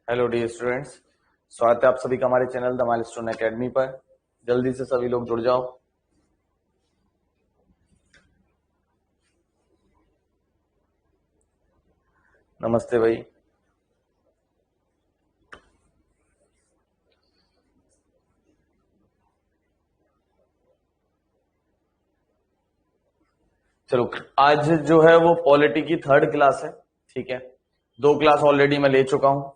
Hello dear students, स्वागत है आप सभी का हमारे चैनल द माइलस्टोन एकेडमी पर। जल्दी से सभी लोग जुड़ जाओ। नमस्ते भाई। चलो, आज जो है वो पॉलिटी की थर्ड क्लास है। ठीक है, 2 क्लास ऑलरेडी मैं ले चुका हूं।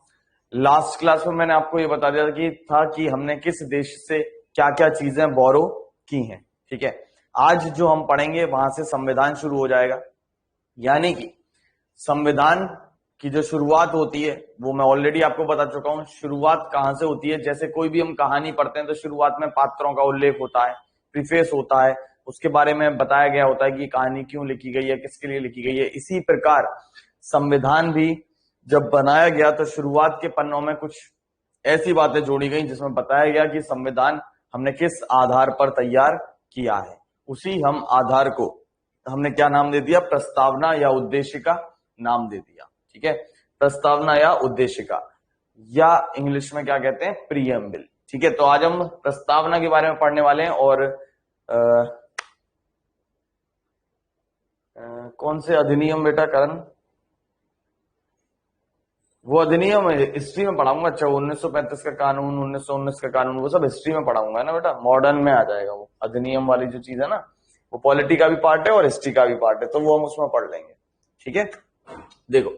लास्ट क्लास में मैंने आपको ये बता दिया कि हमने किस देश से क्या क्या चीजें बोरो की हैं। ठीक है, आज जो हम पढ़ेंगे वहां से संविधान शुरू हो जाएगा। यानी कि संविधान की जो शुरुआत होती है वो मैं ऑलरेडी आपको बता चुका हूं। शुरुआत कहां से होती है? जैसे कोई भी हम कहानी पढ़ते हैं तो शुरुआत में पात्रों का उल्लेख होता है, प्रीफेस होता है, उसके बारे में बताया गया होता है कि कहानी क्यों लिखी गई है, किसके लिए लिखी गई है। इसी प्रकार संविधान भी जब बनाया गया तो शुरुआत के पन्नों में कुछ ऐसी बातें जोड़ी गई जिसमें बताया गया कि संविधान हमने किस आधार पर तैयार किया है। उसी हम आधार को हमने क्या नाम दे दिया? प्रस्तावना या उद्देशिका नाम दे दिया। ठीक है, प्रस्तावना या उद्देशिका, या इंग्लिश में क्या कहते हैं? प्रीएम्बल। ठीक है, तो आज हम प्रस्तावना के बारे में पढ़ने वाले हैं। और कौन से अधिनियम बेटा करण? वो अधिनियम हिस्ट्री में पढ़ाऊंगा। अच्छा, 1935 का कानून, 1919 का कानून, वो सब हिस्ट्री में पढ़ाऊंगा ना बेटा। मॉडर्न में आ जाएगा वो अधिनियम वाली जो चीज है ना, वो पॉलिटी का भी पार्ट है और हिस्ट्री का भी पार्ट है, तो वो हम उसमें पढ़ लेंगे। ठीक है, देखो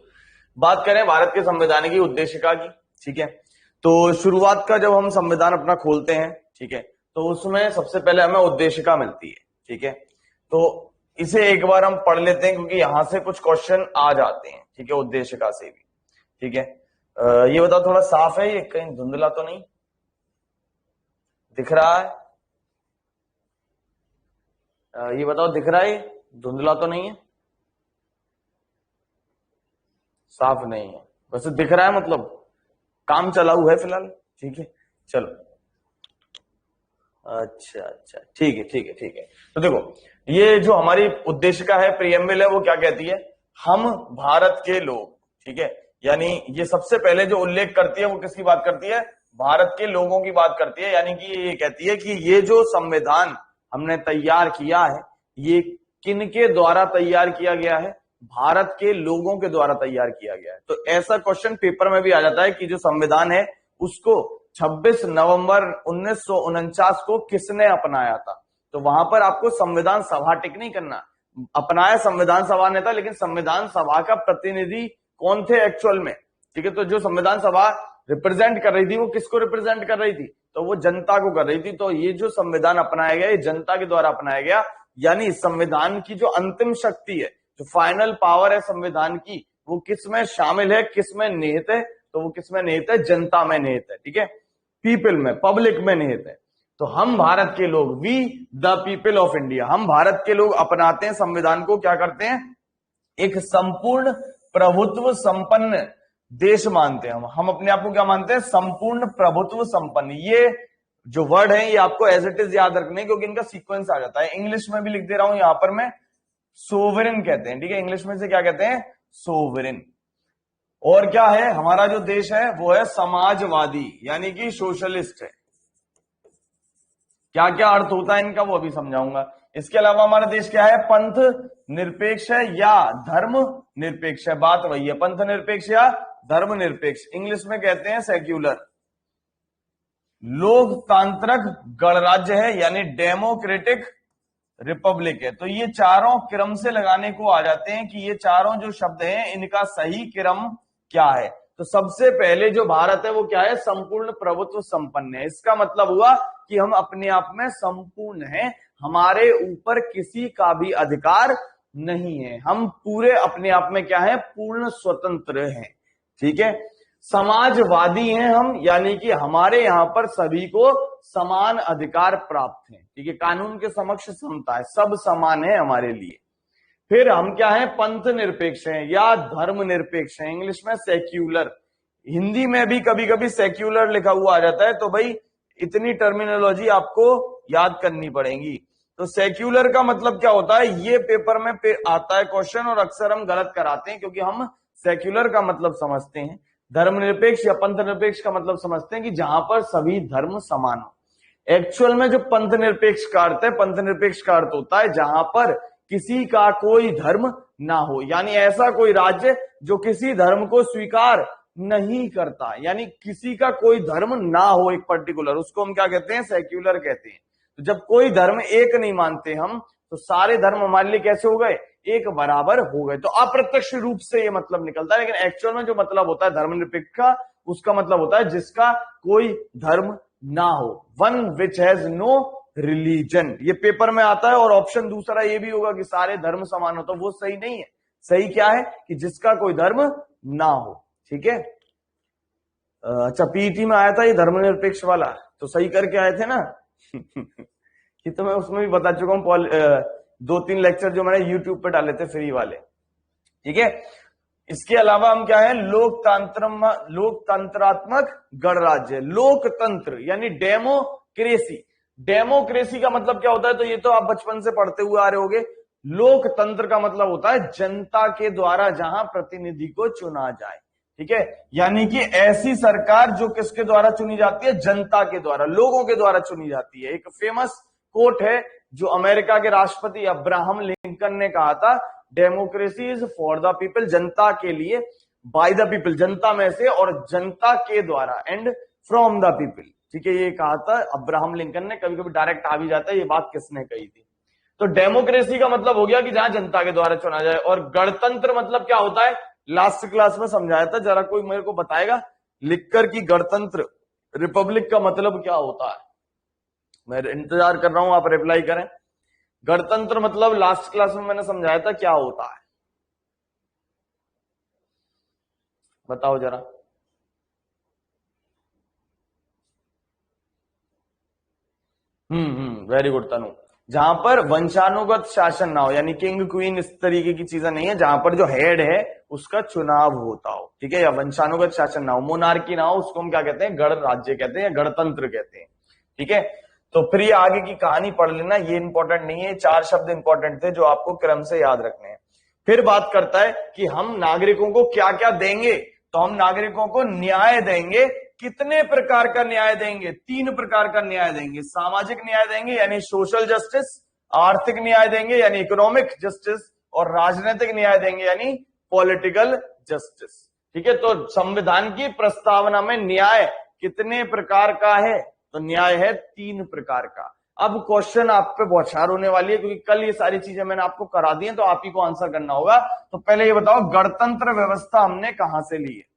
बात करें भारत के संविधान की उद्देशिका की। ठीक है, तो शुरुआत का जब हम संविधान अपना खोलते हैं, ठीक है, तो उसमें सबसे पहले हमें उद्देशिका मिलती है। ठीक है, तो इसे एक बार हम पढ़ लेते हैं क्योंकि यहां से कुछ क्वेश्चन आ जाते हैं। ठीक है, उद्देशिका से भी। ठीक है, ये बताओ थोड़ा साफ है ये? कहीं धुंधला तो नहीं दिख रहा है? ये बताओ दिख रहा है? धुंधला तो नहीं है? साफ नहीं है? वैसे दिख रहा है, मतलब काम चला हुआ है फिलहाल। ठीक है, चलो, अच्छा अच्छा, ठीक है ठीक है ठीक है। तो देखो, ये जो हमारी उद्देशिका है, प्रीएम्बल है, वो क्या कहती है? हम भारत के लोग। ठीक है, यानी ये सबसे पहले जो उल्लेख करती है वो किसकी बात करती है? भारत के लोगों की बात करती है। यानी कि ये कहती है कि ये जो संविधान हमने तैयार किया है, ये किनके द्वारा तैयार किया गया है? भारत के लोगों के द्वारा तैयार किया गया है। तो ऐसा क्वेश्चन पेपर में भी आ जाता है कि जो संविधान है उसको 26 नवंबर 1949 को किसने अपनाया था? तो वहां पर आपको संविधान सभा टिक नहीं करना। अपनाया संविधान सभा ने था, लेकिन संविधान सभा का प्रतिनिधि कौन थे एक्चुअल में? ठीक है, तो जो संविधान सभा रिप्रेजेंट कर रही थी वो किसको रिप्रेजेंट कर रही थी? तो वो जनता को कर रही थी। तो ये जो संविधान अपनाया गया, ये जनता के द्वारा अपनाया गया। यानी संविधान की जो अंतिम शक्ति है, जो फाइनल पावर है संविधान की, वो किस में शामिल है, किस में निहित है? तो वो किस में निहित है? जनता में निहित है। ठीक है, पीपल में, पब्लिक में निहित है। तो हम भारत के लोग, we the people of India, हम भारत के लोग अपनाते हैं संविधान को। क्या करते हैं? एक संपूर्ण प्रभुत्व संपन्न देश मानते हैं हम अपने आप को। क्या मानते हैं? संपूर्ण प्रभुत्व संपन्न। ये जो वर्ड है ये आपको एज इट इज याद रखने, क्योंकि इनका सीक्वेंस आ जाता है। इंग्लिश में भी लिख दे रहा हूं यहां पर मैं, सोवरेन कहते हैं। ठीक है, इंग्लिश में से क्या कहते हैं? सोवरेन। और क्या है हमारा जो देश है? वो है समाजवादी, यानी कि सोशलिस्ट है। क्या क्या अर्थ होता है इनका वो अभी समझाऊंगा। इसके अलावा हमारा देश क्या है? पंथ निरपेक्ष है या धर्म निरपेक्ष है। बात वही है, पंथ निरपेक्ष या धर्म निरपेक्ष। इंग्लिश में कहते हैं सेक्युलर। लोकतांत्रिक गणराज्य है, यानी डेमोक्रेटिक रिपब्लिक है। तो ये चारों क्रम से लगाने को आ जाते हैं कि ये चारों जो शब्द हैं इनका सही क्रम क्या है। तो सबसे पहले जो भारत है वो क्या है? संपूर्ण प्रभुत्व संपन्न है। इसका मतलब हुआ कि हम अपने आप में संपूर्ण हैं, हमारे ऊपर किसी का भी अधिकार नहीं है। हम पूरे अपने आप में क्या है? पूर्ण स्वतंत्र हैं। ठीक है, समाजवादी हैं हम, यानी कि हमारे यहां पर सभी को समान अधिकार प्राप्त है। ठीक है, कानून के समक्ष समता है, सब समान है हमारे लिए। फिर हम क्या है? पंथ निरपेक्ष हैं या धर्म निरपेक्ष हैं। इंग्लिश में सेक्युलर, हिंदी में भी कभी कभी सेक्युलर लिखा हुआ आ जाता है। तो भाई इतनी टर्मिनोलॉजी आपको याद करनी पड़ेगी। तो सेक्युलर का मतलब क्या होता है? ये पेपर में आता है क्वेश्चन, और अक्सर हम गलत कराते हैं क्योंकि हम सेक्युलर का मतलब समझते हैं धर्मनिरपेक्ष या पंथ निरपेक्ष का मतलब समझते हैं कि जहां पर सभी धर्म समान हो। एक्चुअल में जो पंथ निरपेक्ष का अर्थ है, पंथ निरपेक्ष का अर्थ होता है जहां पर किसी का कोई धर्म ना हो, यानी ऐसा कोई राज्य जो किसी धर्म को स्वीकार नहीं करता, यानी किसी का कोई धर्म ना हो एक पर्टिकुलर, उसको हम क्या कहते हैं, सेक्युलर कहते हैं। तो जब कोई धर्म एक नहीं मानते हम, तो सारे धर्म हमारे लिए कैसे हो गए, एक बराबर हो गए। तो अप्रत्यक्ष रूप से ये मतलब निकलता है, लेकिन एक्चुअल में जो मतलब होता है धर्मनिरपेक्ष का, उसका मतलब होता है जिसका कोई धर्म ना हो, one which has no religion. ये पेपर में आता है। और ऑप्शन दूसरा ये भी होगा कि सारे धर्म समान हो, तो वो सही नहीं है। सही क्या है कि जिसका कोई धर्म ना हो। ठीक है, अच्छा पीईटी में आया था ये धर्मनिरपेक्ष वाला, तो सही करके आए थे ना। ये तो मैं उसमें भी बता चुका हूं, 2-3 लेक्चर जो मैंने यूट्यूब पे डाले थे फ्री वाले। ठीक है, इसके अलावा हम क्या है, लोकतंत्रात्मक गणराज्य। लोकतंत्र यानी डेमोक्रेसी। डेमोक्रेसी का मतलब क्या होता है, तो ये तो आप बचपन से पढ़ते हुए आ रहे होगे। लोकतंत्र का मतलब होता है जनता के द्वारा जहां प्रतिनिधि को चुना जाए। ठीक है, यानी कि ऐसी सरकार जो किसके द्वारा चुनी जाती है, जनता के द्वारा, लोगों के द्वारा चुनी जाती है। एक फेमस कोट है जो अमेरिका के राष्ट्रपति अब्राहम लिंकन ने कहा था, democracy is for the people, जनता के लिए, बाय द पीपल, जनता में से, और जनता के द्वारा, एंड फ्रॉम द पीपल। ठीक है, ये कहा था अब्राहम लिंकन ने। कभी कभी डायरेक्ट आ भी जाता है ये बात किसने कही थी। तो डेमोक्रेसी का मतलब हो गया कि जहां जनता के द्वारा चुना जाए। और गणतंत्र मतलब क्या होता है, लास्ट क्लास में समझाया था, जरा कोई मेरे को बताएगा लिखकर कि गणतंत्र, रिपब्लिक का मतलब क्या होता है। मैं इंतजार कर रहा हूं, आप रिप्लाई करें। गणतंत्र मतलब लास्ट क्लास में मैंने समझाया था क्या होता है, बताओ जरा। वेरी गुड तनु। जहां पर वंशानुगत शासन ना हो, यानी किंग क्वीन इस तरीके की चीजें नहीं है, जहां पर जो हेड है उसका चुनाव होता हो। ठीक है, या वंशानुगत शासन ना हो, मोनार्की ना हो, उसको हम क्या कहते हैं, गणराज्य कहते हैं या गणतंत्र कहते हैं। ठीक है, तो फिर ये आगे की कहानी पढ़ लेना, ये इंपॉर्टेंट नहीं है। 4 शब्द इंपॉर्टेंट थे जो आपको क्रम से याद रखने हैं। फिर बात करता है कि हम नागरिकों को क्या क्या देंगे। तो हम नागरिकों को न्याय देंगे। कितने प्रकार का न्याय देंगे, 3 प्रकार का न्याय देंगे। सामाजिक न्याय देंगे यानी सोशल जस्टिस, आर्थिक न्याय देंगे यानी इकोनॉमिक जस्टिस, और राजनीतिक न्याय देंगे यानी पॉलिटिकल जस्टिस। ठीक है, तो संविधान की प्रस्तावना में न्याय कितने प्रकार का है, तो न्याय है 3 प्रकार का। अब क्वेश्चन आप पे बौछार होने वाली है, क्योंकि कल ये सारी चीजें मैंने आपको करा दी हैं, तो आप ही को आंसर करना होगा। तो पहले ये बताओ, गणतंत्र व्यवस्था हमने कहां से ली है,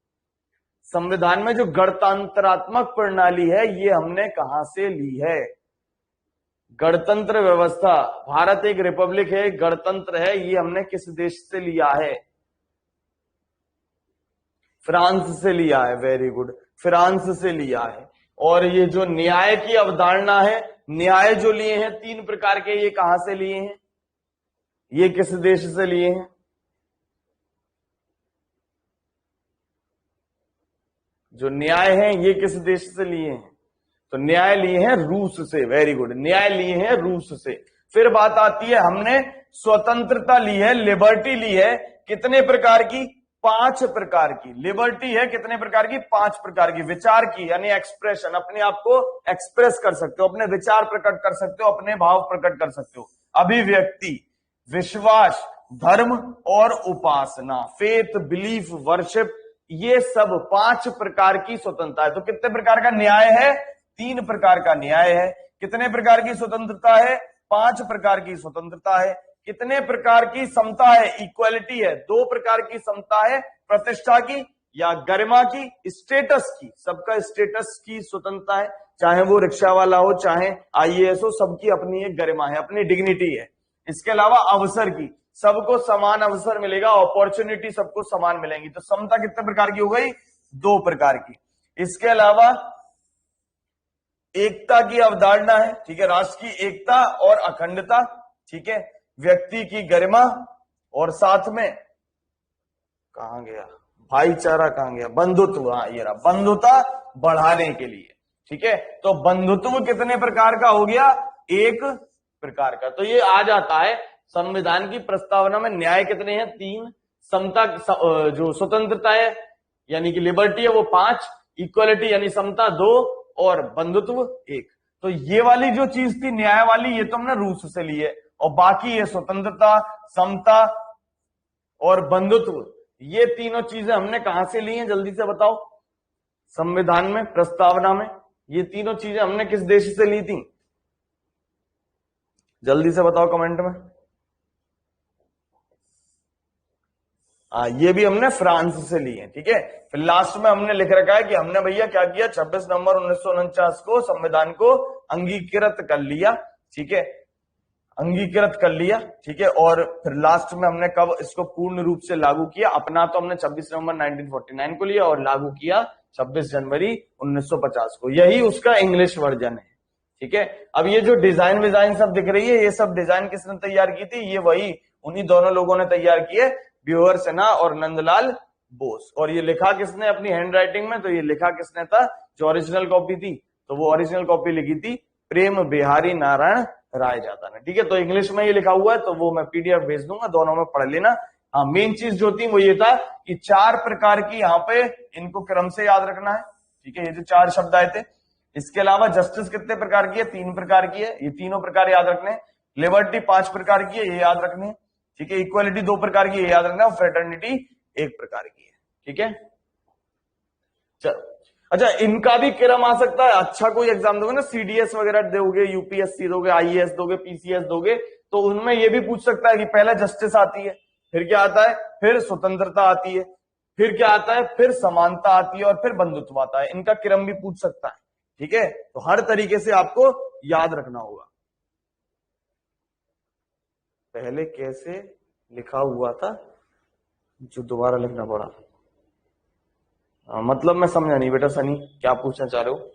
संविधान में जो गणतंत्रात्मक प्रणाली है ये हमने कहां से ली है। गणतंत्र व्यवस्था, भारत एक रिपब्लिक है, गणतंत्र है, ये हमने किस देश से लिया है, फ्रांस से लिया है। वेरी गुड, फ्रांस से लिया है। और ये जो न्याय की अवधारणा है, न्याय जो लिए हैं 3 प्रकार के, ये कहां से लिए हैं, ये किस देश से लिए हैं, जो न्याय है ये किस देश से लिए हैं, तो न्याय लिए हैं रूस से। वेरी गुड, न्याय लिए हैं रूस से। फिर बात आती है, हमने स्वतंत्रता ली है, लिबर्टी ली है, कितने प्रकार की, 5 प्रकार की। लिबर्टी है कितने प्रकार की, 5 प्रकार की। विचार की यानी एक्सप्रेशन, अपने आप को एक्सप्रेस कर सकते हो, अपने विचार प्रकट कर सकते हो, अपने भाव प्रकट कर सकते हो। अभिव्यक्ति, विश्वास, धर्म और उपासना, फेथ, बिलीफ, वर्शिप, ये सब 5 प्रकार की स्वतंत्रता है। तो कितने प्रकार का न्याय है, 3 प्रकार का न्याय है। कितने प्रकार की स्वतंत्रता है, 5 प्रकार की स्वतंत्रता है। कितने प्रकार की समता है, इक्वालिटी है। 2 प्रकार की समता है, प्रतिष्ठा की या गरिमा की, स्टेटस की, सबका स्टेटस की स्वतंत्रता है, चाहे वो रिक्शा वाला हो, चाहे आईएएस हो, सबकी अपनी एक गरिमा है, अपनी डिग्निटी है। इसके अलावा अवसर की, सबको समान अवसर मिलेगा, अपॉर्चुनिटी सबको समान मिलेंगी। तो समता कितने प्रकार की हो गई, 2 प्रकार की। इसके अलावा एकता की अवधारणा है, ठीक है, राष्ट्र की एकता और अखंडता, ठीक है, व्यक्ति की गरिमा, और साथ में कहां गया भाईचारा, कहां गया बंधुत्व, हाँ ये रहा, बंधुता बढ़ाने के लिए। ठीक है, तो बंधुत्व कितने प्रकार का हो गया, 1 प्रकार का। तो ये आ जाता है संविधान की प्रस्तावना में न्याय कितने हैं, 3, समता जो स्वतंत्रता है यानी कि लिबर्टी है वो 5, इक्वलिटी यानी समता 2 और बंधुत्व 1। तो ये वाली जो चीज थी न्याय वाली, ये तो हमने रूस से ली है, और बाकी ये स्वतंत्रता, समता और बंधुत्व, ये तीनों चीजें हमने कहां से ली हैं जल्दी से बताओ? संविधान में, प्रस्तावना में, ये तीनों चीजें हमने किस देश से ली थी? जल्दी से बताओ कमेंट में। ये भी हमने फ्रांस से ली है, ठीक है। फिर लास्ट में हमने लिख रखा है कि हमने भैया क्या किया, 26 नवंबर 1949 को संविधान को अंगीकृत कर लिया, ठीक है, अंगीकृत कर लिया, ठीक है। और फिर लास्ट में हमने कब इसको पूर्ण रूप से लागू किया? अपना तो हमने 26 नवंबर 1949 को लिया और लागू किया 26 जनवरी 1950 को। यही उसका इंग्लिश वर्जन है, ठीक है। अब ये जो डिजाइन विजाइन सब दिख रही है, ये सब डिजाइन किसने तैयार की थी? ये वही उन्हीं दोनों लोगों ने तैयार किए, ब्यूअर सिन्हा और नंदलाल बोस। और ये लिखा किसने अपनी हैंड राइटिंग में? तो ये लिखा किसने था? जो ओरिजिनल कॉपी थी, तो वो ओरिजिनल कॉपी लिखी थी प्रेम बिहारी नारायण राय जादा ने, ठीक है। तो इंग्लिश में ये लिखा हुआ है, तो वो मैं पीडीएफ भेज दूंगा, दोनों में पढ़ लेना। हाँ, मेन चीज जो थी वो ये था कि 4 प्रकार की यहाँ पे इनको क्रम से याद रखना है, ठीक है। ये जो 4 शब्द आए थे, इसके अलावा जस्टिस कितने प्रकार की है? 3 प्रकार की है, ये तीनों प्रकार याद रखने। लिबर्टी 5 प्रकार की है, ये याद रखनी है, ठीक है। इक्वालिटी 2 प्रकार की है, याद रखना। और फ्रेटर्निटी 1 प्रकार की है, ठीक है। चलो, अच्छा, इनका भी क्रम आ सकता है। अच्छा कोई एग्जाम दोगे ना, सीडीएस वगैरह दोगे, यूपीएससी दोगे, आईएएस दोगे, पीसीएस दोगे, तो उनमें ये भी पूछ सकता है कि पहले जस्टिस आती है, फिर क्या आता है, फिर स्वतंत्रता आती है, फिर क्या आता है, फिर समानता आती है, और फिर बंधुत्व आता है। इनका क्रम भी पूछ सकता है, ठीक है। तो हर तरीके से आपको याद रखना होगा। पहले कैसे लिखा हुआ था जो दोबारा लिखना पड़ा? मतलब मैं समझा नहीं बेटा। सनी, क्या पूछना चाह रहे हो?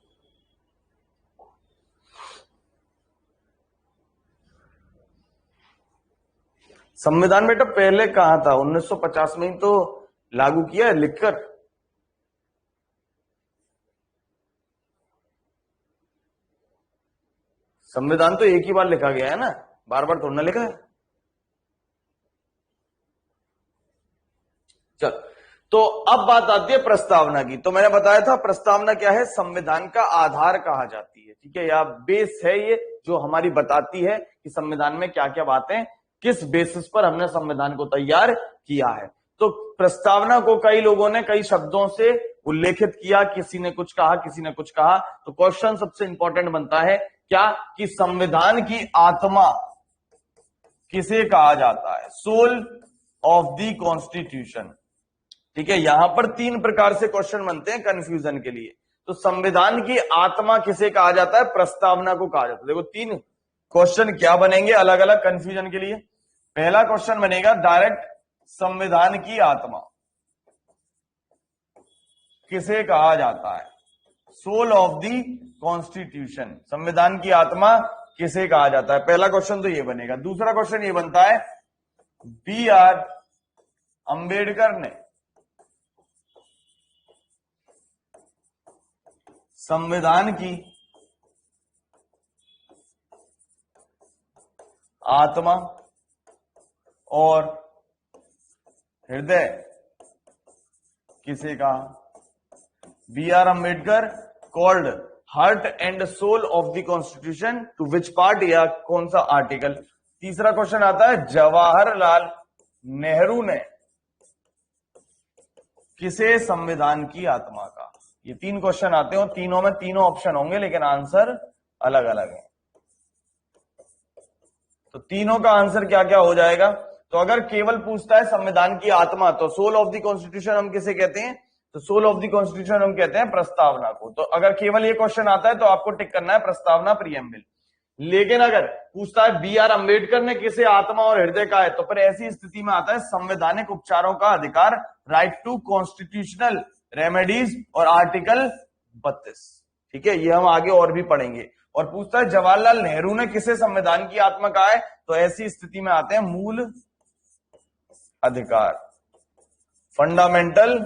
संविधान बेटा पहले कहा था? 1950 में ही तो लागू किया है लिखकर। संविधान तो एक ही बार लिखा गया है ना, बार बार थोड़ा ना लिखा है। चल, तो अब बात आती है प्रस्तावना की। तो मैंने बताया था प्रस्तावना क्या है? संविधान का आधार कहा जाती है, ठीक है, या बेस है ये, जो हमारी बताती है कि संविधान में क्या क्या बातें, किस बेसिस पर हमने संविधान को तैयार किया है। तो प्रस्तावना को कई लोगों ने कई शब्दों से उल्लेखित किया, किसी ने कुछ कहा, किसी ने कुछ कहा। तो क्वेश्चन सबसे इंपॉर्टेंट बनता है क्या, कि संविधान की आत्मा किसे कहा जाता है? सोल ऑफ द कॉन्स्टिट्यूशन, ठीक है। यहां पर 3 प्रकार से क्वेश्चन बनते हैं कंफ्यूजन के लिए। तो संविधान की आत्मा किसे कहा जाता है? प्रस्तावना को कहा जाता है। देखो 3 क्वेश्चन क्या बनेंगे अलग अलग कंफ्यूजन के लिए। पहला क्वेश्चन बनेगा डायरेक्ट, संविधान की आत्मा किसे कहा जाता है? सोल ऑफ द कॉन्स्टिट्यूशन, संविधान की आत्मा किसे कहा जाता है? पहला क्वेश्चन तो ये बनेगा। दूसरा क्वेश्चन ये बनता है, B.R. अंबेडकर ने संविधान की आत्मा और हृदय किसे कहा? B.R. Ambedkar called heart and soul of the constitution to which part, या कौन सा आर्टिकल? तीसरा क्वेश्चन आता है, जवाहरलाल नेहरू ने किसे संविधान की आत्मा कहा? ये 3 क्वेश्चन आते हैं, तीनों में तीनों ऑप्शन होंगे, लेकिन आंसर अलग अलग है। तो तीनों का आंसर क्या क्या हो जाएगा? तो अगर केवल पूछता है संविधान की आत्मा, तो सोल ऑफ द कॉन्स्टिट्यूशन हम किसे कहते हैं? तो सोल ऑफ द कॉन्स्टिट्यूशन हम कहते हैं प्रस्तावना को। तो अगर केवल ये क्वेश्चन आता है तो आपको टिक करना है प्रस्तावना, प्रीएम्बल। लेकिन अगर पूछता है B.R. अंबेडकर ने किसे आत्मा और हृदय कहा है, तो फिर ऐसी स्थिति में आता है संवैधानिक उपचारों का अधिकार, राइट टू कॉन्स्टिट्यूशनल रेमेडीज, और आर्टिकल 32, ठीक है। ये हम आगे और भी पढ़ेंगे। और पूछता है जवाहरलाल नेहरू ने किसे संविधान की आत्मा कहा है, तो ऐसी स्थिति में आते हैं मूल अधिकार, फंडामेंटल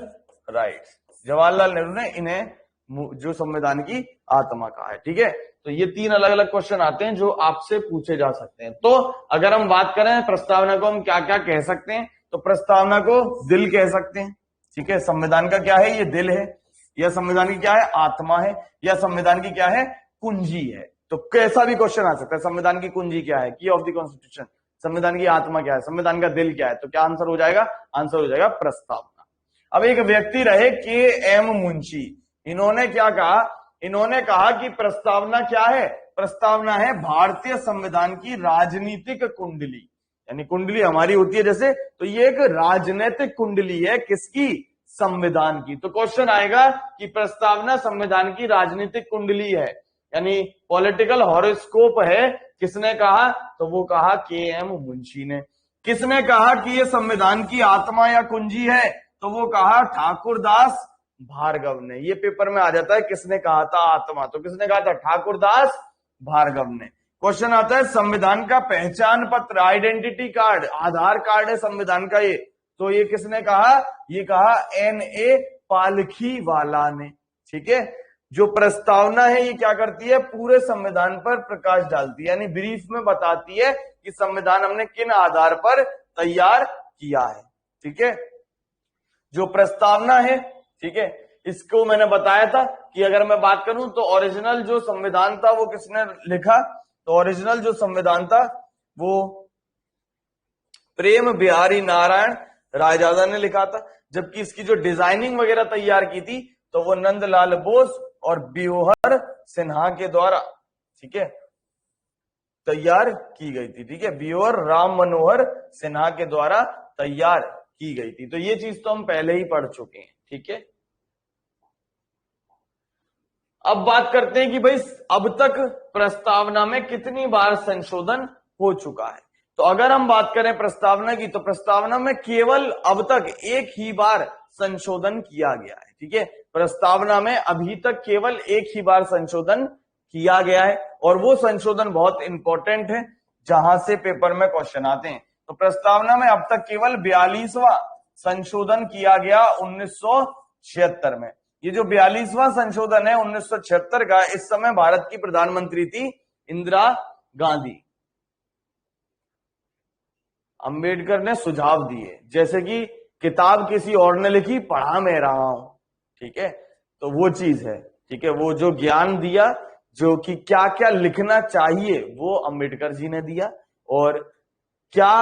राइट्स। जवाहरलाल नेहरू ने इन्हें जो संविधान की आत्मा कहा है, ठीक है। तो ये 3 अलग अलग क्वेश्चन आते हैं जो आपसे पूछे जा सकते हैं। तो अगर हम बात करें प्रस्तावना को हम क्या क्या कह सकते हैं, तो प्रस्तावना को दिल कह सकते हैं, ठीक है, संविधान का क्या है, ये दिल है, या संविधान की क्या है, आत्मा है, या संविधान की क्या है, कुंजी है। तो कैसा भी क्वेश्चन आ सकता है, संविधान की कुंजी क्या है, की ऑफ द कॉन्स्टिट्यूशन, संविधान की आत्मा क्या है, संविधान का दिल क्या है, तो क्या आंसर हो जाएगा, आंसर हो जाएगा प्रस्तावना। अब एक व्यक्ति रहे के.एम. मुंशी, इन्होंने क्या कहा, इन्होंने कहा कि प्रस्तावना क्या है, प्रस्तावना है भारतीय संविधान की राजनीतिक कुंडली, यानी कुंडली हमारी होती है जैसे, तो ये एक राजनीतिक कुंडली है, किसकी, संविधान की। तो क्वेश्चन आएगा कि प्रस्तावना संविधान की राजनीतिक कुंडली है, यानी पॉलिटिकल हॉरोस्कोप है, किसने कहा, तो वो कहा के.एम. मुंशी ने। किसने कहा कि ये संविधान की आत्मा या कुंजी है, तो वो कहा ठाकुरदास भार्गव ने। ये पेपर में आ जाता है, किसने कहा था आत्मा, तो किसने कहा था, ठाकुरदास भार्गव ने। क्वेश्चन आता है संविधान का पहचान पत्र, आइडेंटिटी कार्ड, आधार कार्ड है संविधान का ये, तो ये किसने कहा, ये कहा N.A. पालखी वाला ने। ठीक है, जो प्रस्तावना है ये क्या करती है, पूरे संविधान पर प्रकाश डालती है, यानी ब्रीफ में बताती है कि संविधान हमने किन आधार पर तैयार किया है। ठीक है, जो प्रस्तावना है, ठीक है, इसको मैंने बताया था कि अगर मैं बात करूं तो ओरिजिनल जो संविधान था वो किसने लिखा, तो ओरिजिनल जो संविधान था वो प्रेम बिहारी नारायण रायजादा ने लिखा था, जबकि इसकी जो डिजाइनिंग वगैरह तैयार की थी तो वो नंदलाल बोस और बियोहर सिन्हा के द्वारा, ठीक है, तैयार की गई थी। ठीक है, बियोहर राम मनोहर सिन्हा के द्वारा तैयार की गई थी। तो ये चीज तो हम पहले ही पढ़ चुके हैं। ठीक है, अब बात करते हैं कि भाई अब तक प्रस्तावना में कितनी बार संशोधन हो चुका है। तो अगर हम बात करें प्रस्तावना की, तो प्रस्तावना में केवल अब तक एक ही बार संशोधन किया गया है। ठीक है, प्रस्तावना में अभी तक केवल एक ही बार संशोधन किया गया है, और वो संशोधन बहुत इंपॉर्टेंट है, जहां से पेपर में क्वेश्चन आते हैं। तो प्रस्तावना में अब तक केवल 42वां संशोधन किया गया 1976 में। ये जो 42वां संशोधन है 1976 का, इस समय भारत की प्रधानमंत्री थी इंदिरा गांधी। अंबेडकर ने सुझाव दिए, जैसे कि किताब किसी और ने लिखी, पढ़ा मैं रहा हूं। ठीक है, तो वो चीज है। ठीक है, वो जो ज्ञान दिया, जो कि क्या क्या लिखना चाहिए, वो अंबेडकर जी ने दिया, और क्या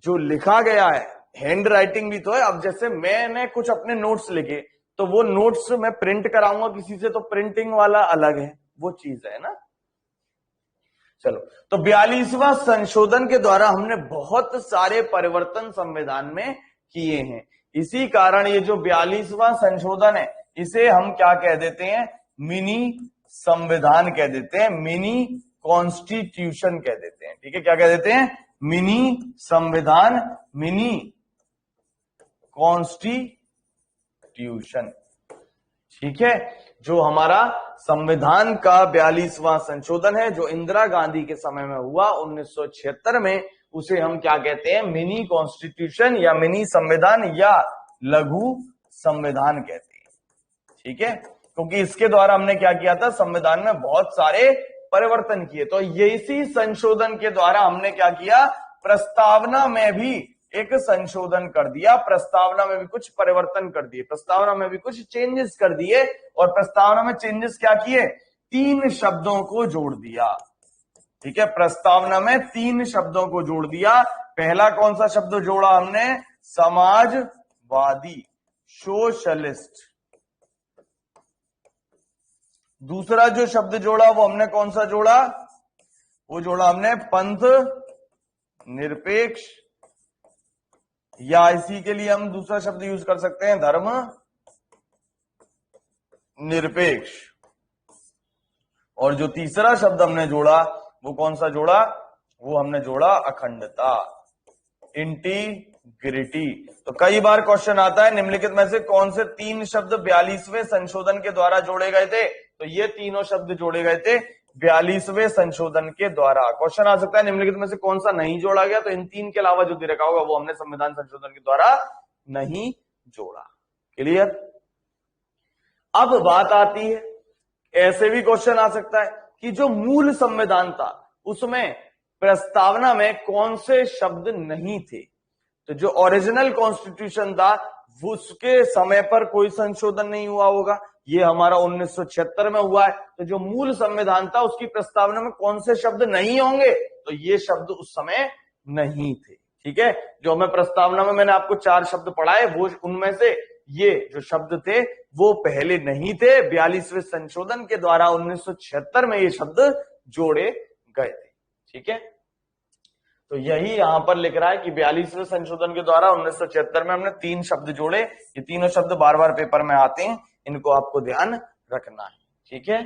जो लिखा गया है, हैंड राइटिंग भी तो है। अब जैसे मैंने कुछ अपने नोट्स लिखे, तो वो नोट्स मैं प्रिंट कराऊंगा किसी से, तो प्रिंटिंग वाला अलग है, वो चीज है ना। चलो, तो 42वां संशोधन के द्वारा हमने बहुत सारे परिवर्तन संविधान में किए हैं। इसी कारण ये जो 42वां संशोधन है, इसे हम क्या कह देते हैं, मिनी संविधान कह देते हैं, मिनी कॉन्स्टिट्यूशन कह देते हैं। ठीक है, क्या कह देते हैं, मिनी संविधान, मिनी कॉन्स्टिट्यूशन। ठीक है, जो हमारा संविधान का 42वां संशोधन है, जो इंदिरा गांधी के समय में हुआ 1976 में, उसे हम क्या कहते हैं, मिनी कॉन्स्टिट्यूशन या मिनी संविधान या लघु संविधान कहते हैं। ठीक है, क्योंकि इसके द्वारा हमने क्या किया था, संविधान में बहुत सारे परिवर्तन किए। तो इसी संशोधन के द्वारा हमने क्या किया, प्रस्तावना में भी एक संशोधन कर दिया, प्रस्तावना में भी कुछ परिवर्तन कर दिए, प्रस्तावना में भी कुछ चेंजेस कर दिए। और प्रस्तावना में चेंजेस क्या किए, 3 शब्दों को जोड़ दिया। ठीक है, प्रस्तावना में 3 शब्दों को जोड़ दिया। पहला कौन सा शब्द जोड़ा हमने, समाजवादी, सोशलिस्ट। दूसरा जो शब्द जोड़ा वो हमने कौन सा जोड़ा, वो जोड़ा हमने पंथ निरपेक्ष, या इसी के लिए हम दूसरा शब्द यूज कर सकते हैं, धर्म निरपेक्ष। और जो तीसरा शब्द हमने जोड़ा वो कौन सा जोड़ा, वो हमने जोड़ा अखंडता, इंटीग्रिटी। तो कई बार क्वेश्चन आता है, निम्नलिखित में से कौन से 3 शब्द 42वें संशोधन के द्वारा जोड़े गए थे, तो ये तीनों शब्द जोड़े गए थे 42वें संशोधन के द्वारा। क्वेश्चन आ सकता है निम्नलिखित में से कौन सा नहीं जोड़ा गया, तो इन 3 के अलावा जो दे रखा होगा वो हमने संविधान संशोधन के द्वारा नहीं जोड़ा। क्लियर। अब बात आती है, ऐसे भी क्वेश्चन आ सकता है कि जो मूल संविधान था उसमें प्रस्तावना में कौन से शब्द नहीं थे। तो जो ओरिजिनल कॉन्स्टिट्यूशन था उसके समय पर कोई संशोधन नहीं हुआ होगा। ये हमारा 1976 में हुआ है, तो जो मूल संविधान था उसकी प्रस्तावना में कौन से शब्द नहीं होंगे, तो ये शब्द उस समय नहीं थे। ठीक है, जो हमें प्रस्तावना में मैंने आपको 4 शब्द पढ़ाए, वो उनमें से ये जो शब्द थे वो पहले नहीं थे। 42वें संशोधन के द्वारा 1976 में ये शब्द जोड़े गए थे। ठीक है, तो यही यहां पर लिख रहा है कि 42वें संशोधन के द्वारा 1976 में हमने 3 शब्द जोड़े। ये तीनों शब्द बार बार पेपर में आते हैं, इनको आपको ध्यान रखना है। ठीक है,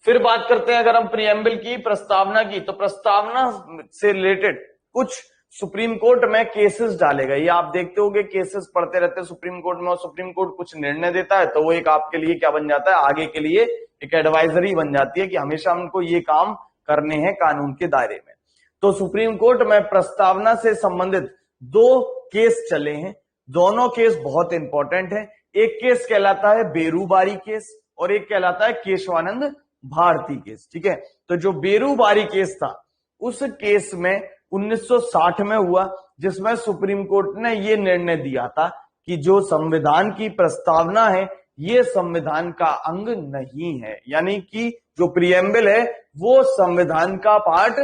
फिर बात करते हैं अगर हम प्रीएम्बल की, प्रस्तावना की, तो प्रस्तावना से रिलेटेड कुछ सुप्रीम कोर्ट में केसेस डालेगा। ये आप देखते होंगे, केसेस पढ़ते रहते हैं सुप्रीम कोर्ट में, और सुप्रीम कोर्ट कुछ निर्णय देता है तो वो एक आपके लिए क्या बन जाता है, आगे के लिए एक एडवाइजरी बन जाती है कि हमेशा हमको ये काम करने हैं कानून के दायरे में। तो सुप्रीम कोर्ट में प्रस्तावना से संबंधित 2 केस चले हैं, दोनों केस बहुत इंपॉर्टेंट है। एक केस कहलाता है बेरूबारी केस और एक कहलाता है केशवानंद भारती केस। ठीक है, तो जो बेरूबारी केस था उस केस में 1960 में हुआ, जिसमें सुप्रीम कोर्ट ने यह निर्णय दिया था कि जो संविधान की प्रस्तावना है ये संविधान का अंग नहीं है, यानी कि जो प्रीएम्बल है वो संविधान का पार्ट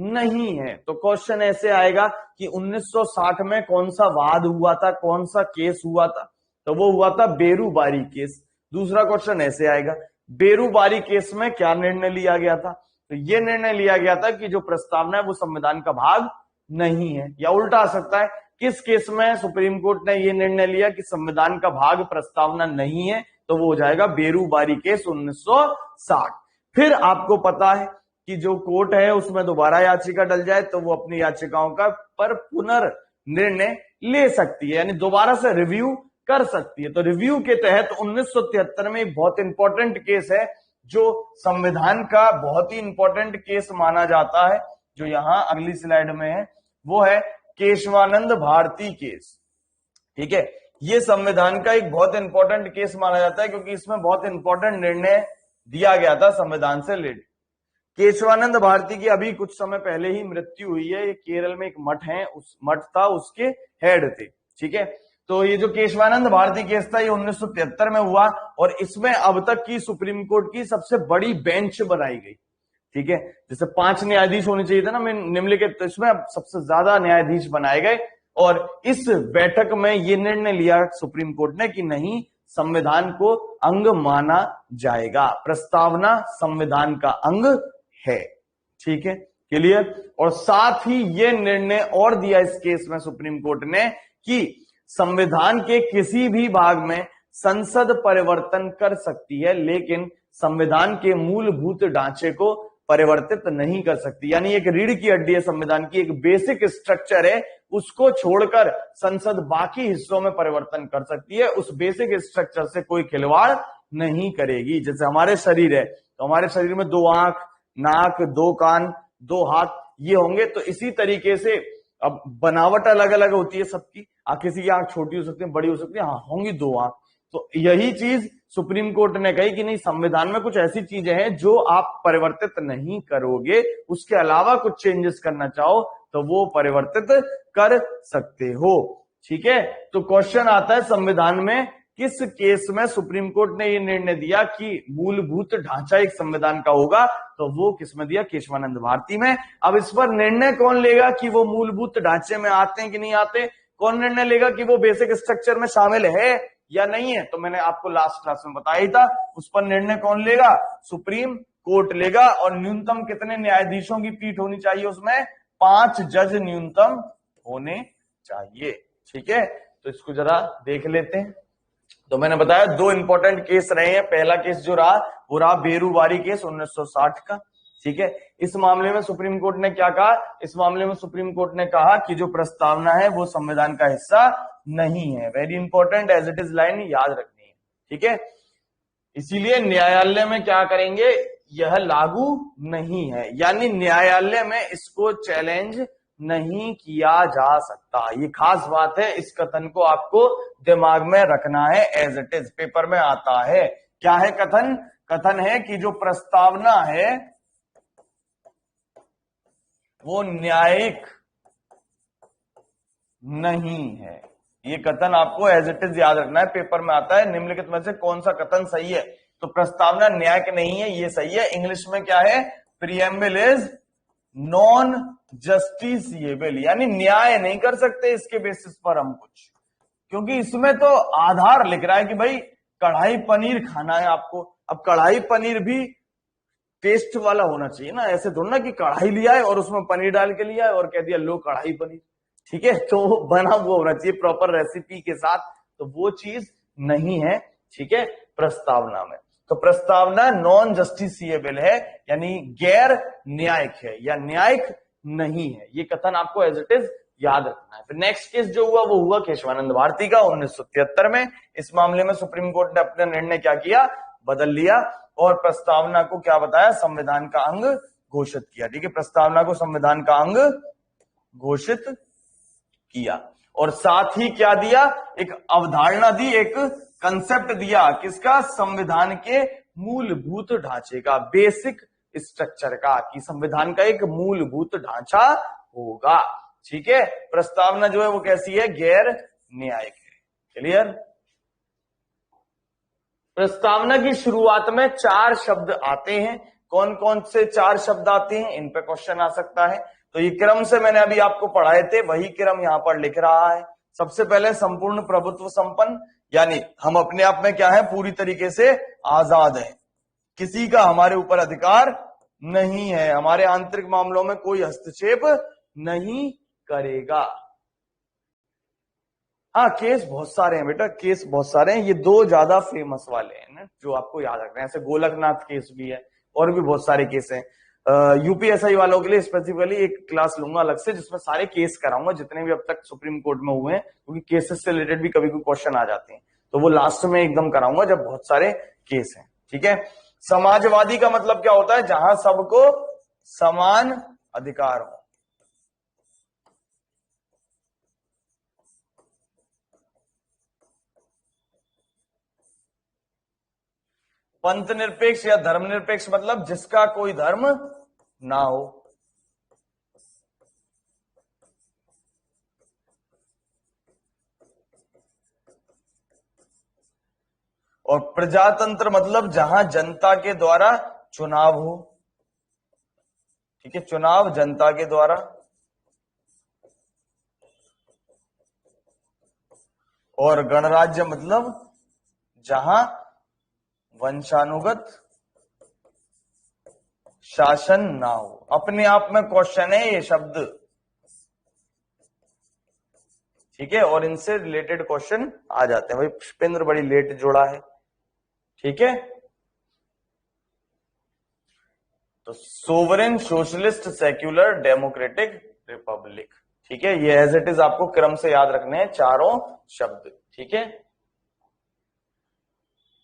नहीं है। तो क्वेश्चन ऐसे आएगा कि 1960 में कौन सा वाद हुआ था, कौन सा केस हुआ था, तो वो हुआ था बेरूबारी केस। दूसरा क्वेश्चन ऐसे आएगा, बेरूबारी केस में क्या निर्णय लिया गया था, तो ये निर्णय लिया गया था कि जो प्रस्तावना है वो संविधान का भाग नहीं है। या उल्टा आ सकता है, किस केस में सुप्रीम कोर्ट ने ये निर्णय लिया कि संविधान का भाग प्रस्तावना नहीं है, तो वो हो जाएगा बेरूबारी केस 1960। फिर आपको पता है कि जो कोर्ट है उसमें दोबारा याचिका डल जाए तो वो अपनी याचिकाओं का पर पुनर्निर्णय ले सकती है, यानी दोबारा से रिव्यू कर सकती है। तो रिव्यू के तहत 1973 में एक बहुत इंपॉर्टेंट केस है जो संविधान का बहुत ही इंपॉर्टेंट केस माना जाता है, जो यहां अगली स्लाइड में है, वो है केशवानंद भारती केस। ठीक है, ये संविधान का एक बहुत इंपॉर्टेंट केस माना जाता है क्योंकि इसमें बहुत इंपॉर्टेंट निर्णय दिया गया था संविधान से रिलेटेड। केशवानंद भारती की अभी कुछ समय पहले ही मृत्यु हुई है। ये केरल में एक मठ है, उस मठ था, उसके हेड थे। ठीक है, तो ये जो केशवानंद भारती केस था ये 1973 में हुआ और इसमें अब तक की सुप्रीम कोर्ट की सबसे बड़ी बेंच बनाई गई। ठीक है, जैसे 5 न्यायाधीश होने चाहिए था ना निम्नलिखित, तो इसमें अब सबसे ज्यादा न्यायाधीश बनाए गए। और इस बैठक में ये निर्णय लिया सुप्रीम कोर्ट ने कि नहीं, संविधान को अंग माना जाएगा, प्रस्तावना संविधान का अंग है। ठीक है, क्लियर। और साथ ही यह निर्णय और दिया इस केस में सुप्रीम कोर्ट ने कि संविधान के किसी भी भाग में संसद परिवर्तन कर सकती है लेकिन संविधान के मूलभूत ढांचे को परिवर्तित नहीं कर सकती। यानी एक रीढ़ की हड्डी है संविधान की, एक बेसिक स्ट्रक्चर है, उसको छोड़कर संसद बाकी हिस्सों में परिवर्तन कर सकती है। उस बेसिक स्ट्रक्चर से कोई खिलवाड़ नहीं करेगी। जैसे हमारे शरीर है तो हमारे शरीर में 2 आंख, नाक, 2 कान, 2 हाथ ये होंगे, तो इसी तरीके से अब बनावट अलग अलग होती है सबकी, किसी की आंख छोटी हो सकती है, बड़ी हो सकती है, हाँ होंगी 2 आंख। तो यही चीज सुप्रीम कोर्ट ने कही कि नहीं, संविधान में कुछ ऐसी चीजें हैं जो आप परिवर्तित नहीं करोगे, उसके अलावा कुछ चेंजेस करना चाहो तो वो परिवर्तित कर सकते हो। ठीक है, तो क्वेश्चन आता है संविधान में किस केस में सुप्रीम कोर्ट ने ये निर्णय दिया कि मूलभूत ढांचा एक संविधान का होगा, तो वो किस में दिया, केशवानंद भारती में। अब इस पर निर्णय कौन लेगा कि वो मूलभूत ढांचे में आते हैं कि नहीं आते, कौन निर्णय लेगा कि वो बेसिक स्ट्रक्चर में शामिल है या नहीं है, तो मैंने आपको लास्ट क्लास में बताया ही था, उस पर निर्णय कौन लेगा, सुप्रीम कोर्ट लेगा। और न्यूनतम कितने न्यायाधीशों की पीठ होनी चाहिए, उसमें 5 जज न्यूनतम होने चाहिए। ठीक है, तो इसको जरा देख लेते हैं। तो मैंने बताया 2 इंपॉर्टेंट केस रहे हैं। पहला केस जो रहा वो रहा बेरूबारी केस 1960 का। ठीक है, इस मामले में सुप्रीम कोर्ट ने क्या कहा, इस मामले में सुप्रीम कोर्ट ने कहा कि जो प्रस्तावना है वो संविधान का हिस्सा नहीं है। Very important, as it is line याद रखनी है। ठीक है, इसीलिए न्यायालय में क्या करेंगे, यह लागू नहीं है, यानी न्यायालय में इसको चैलेंज नहीं किया जा सकता। ये खास बात है, इस कथन को आपको दिमाग में रखना है, एज इट इज पेपर में आता है। क्या है कथन, कथन है कि जो प्रस्तावना है वो न्यायिक नहीं है। ये कथन आपको एज इट इज याद रखना है, पेपर में आता है निम्नलिखित में से कौन सा कथन सही है। तो प्रस्तावना न्यायिक नहीं है, ये सही है। इंग्लिश में क्या है, प्रीएम्बल इज नॉन जस्टिसिएबल, यानी न्याय नहीं कर सकते इसके बेसिस पर हम कुछ, क्योंकि इसमें तो आधार लिख रहा है कि भाई कढ़ाई पनीर खाना है आपको। अब कढ़ाई पनीर भी टेस्ट वाला होना चाहिए ना, ऐसे थोड़ा ना कि कढ़ाई लिया है और उसमें पनीर डाल के लिया है और कह दिया लो कढ़ाई पनीर, ठीक है। तो बना हुआ होना चाहिए प्रॉपर रेसिपी के साथ, तो वो चीज नहीं है, ठीक है, प्रस्तावना में। तो प्रस्तावना नॉन जस्टिसिएबल है, यानी गैर न्यायिक है या न्यायिक नहीं है। ये कथन आपको एज इट इज याद रखना है। फिर नेक्स्ट केस जो हुआ वो हुआ केशवानंद भारती का 1973 में। इस मामले में सुप्रीम कोर्ट ने अपना निर्णय क्या किया, बदल लिया और प्रस्तावना को क्या बताया, संविधान का अंग घोषित किया, ठीक है। प्रस्तावना को संविधान का अंग घोषित किया और साथ ही क्या दिया, एक अवधारणा दी, एक कंसेप्ट दिया, किसका, संविधान के मूलभूत ढांचे का, बेसिक स्ट्रक्चर का, कि संविधान का एक मूलभूत ढांचा होगा, ठीक है। प्रस्तावना जो है वो कैसी है, गैर न्यायिक है। क्लियर। प्रस्तावना की शुरुआत में 4 शब्द आते हैं। कौन कौन से 4 शब्द आते हैं, इन पे क्वेश्चन आ सकता है। तो ये क्रम से मैंने अभी आपको पढ़ाए थे, वही क्रम यहां पर लिख रहा है। सबसे पहले संपूर्ण प्रभुत्व संपन्न, यानी हम अपने आप में क्या है, पूरी तरीके से आजाद हैं, किसी का हमारे ऊपर अधिकार नहीं है, हमारे आंतरिक मामलों में कोई हस्तक्षेप नहीं करेगा। हाँ, केस बहुत सारे हैं बेटा, केस बहुत सारे हैं, ये 2 ज्यादा फेमस वाले हैं ना जो आपको याद रखना है। ऐसे गोलकनाथ केस भी है और भी बहुत सारे केस हैं। यूपीएसआई वालों के लिए स्पेसिफिकली एक क्लास लूंगा अलग से, जिसमें सारे केस कराऊंगा जितने भी अब तक सुप्रीम कोर्ट में हुए हैं, क्योंकि केसेस से रिलेटेड भी कभी कोई क्वेश्चन आ जाते हैं, तो वो लास्ट में एकदम कराऊंगा जब बहुत सारे केस हैं, ठीक है। समाजवादी का मतलब क्या होता है, जहां सबको समान अधिकार हो। पंथ निरपेक्ष या धर्मनिरपेक्ष मतलब जिसका कोई धर्म ना हो। और प्रजातंत्र मतलब जहां जनता के द्वारा चुनाव हो, ठीक है, चुनाव जनता के द्वारा। और गणराज्य मतलब जहां वंशानुगत शासन ना हो। अपने आप में क्वेश्चन है ये शब्द, ठीक है, और इनसे रिलेटेड क्वेश्चन आ जाते हैं। भाई पुष्पेंद्र बड़ी लेट जोड़ा है, ठीक है। तो sovereign, socialist, secular, democratic, Republic, ठीक है। ये एज इट इज आपको क्रम से याद रखने हैं चारों शब्द, ठीक है।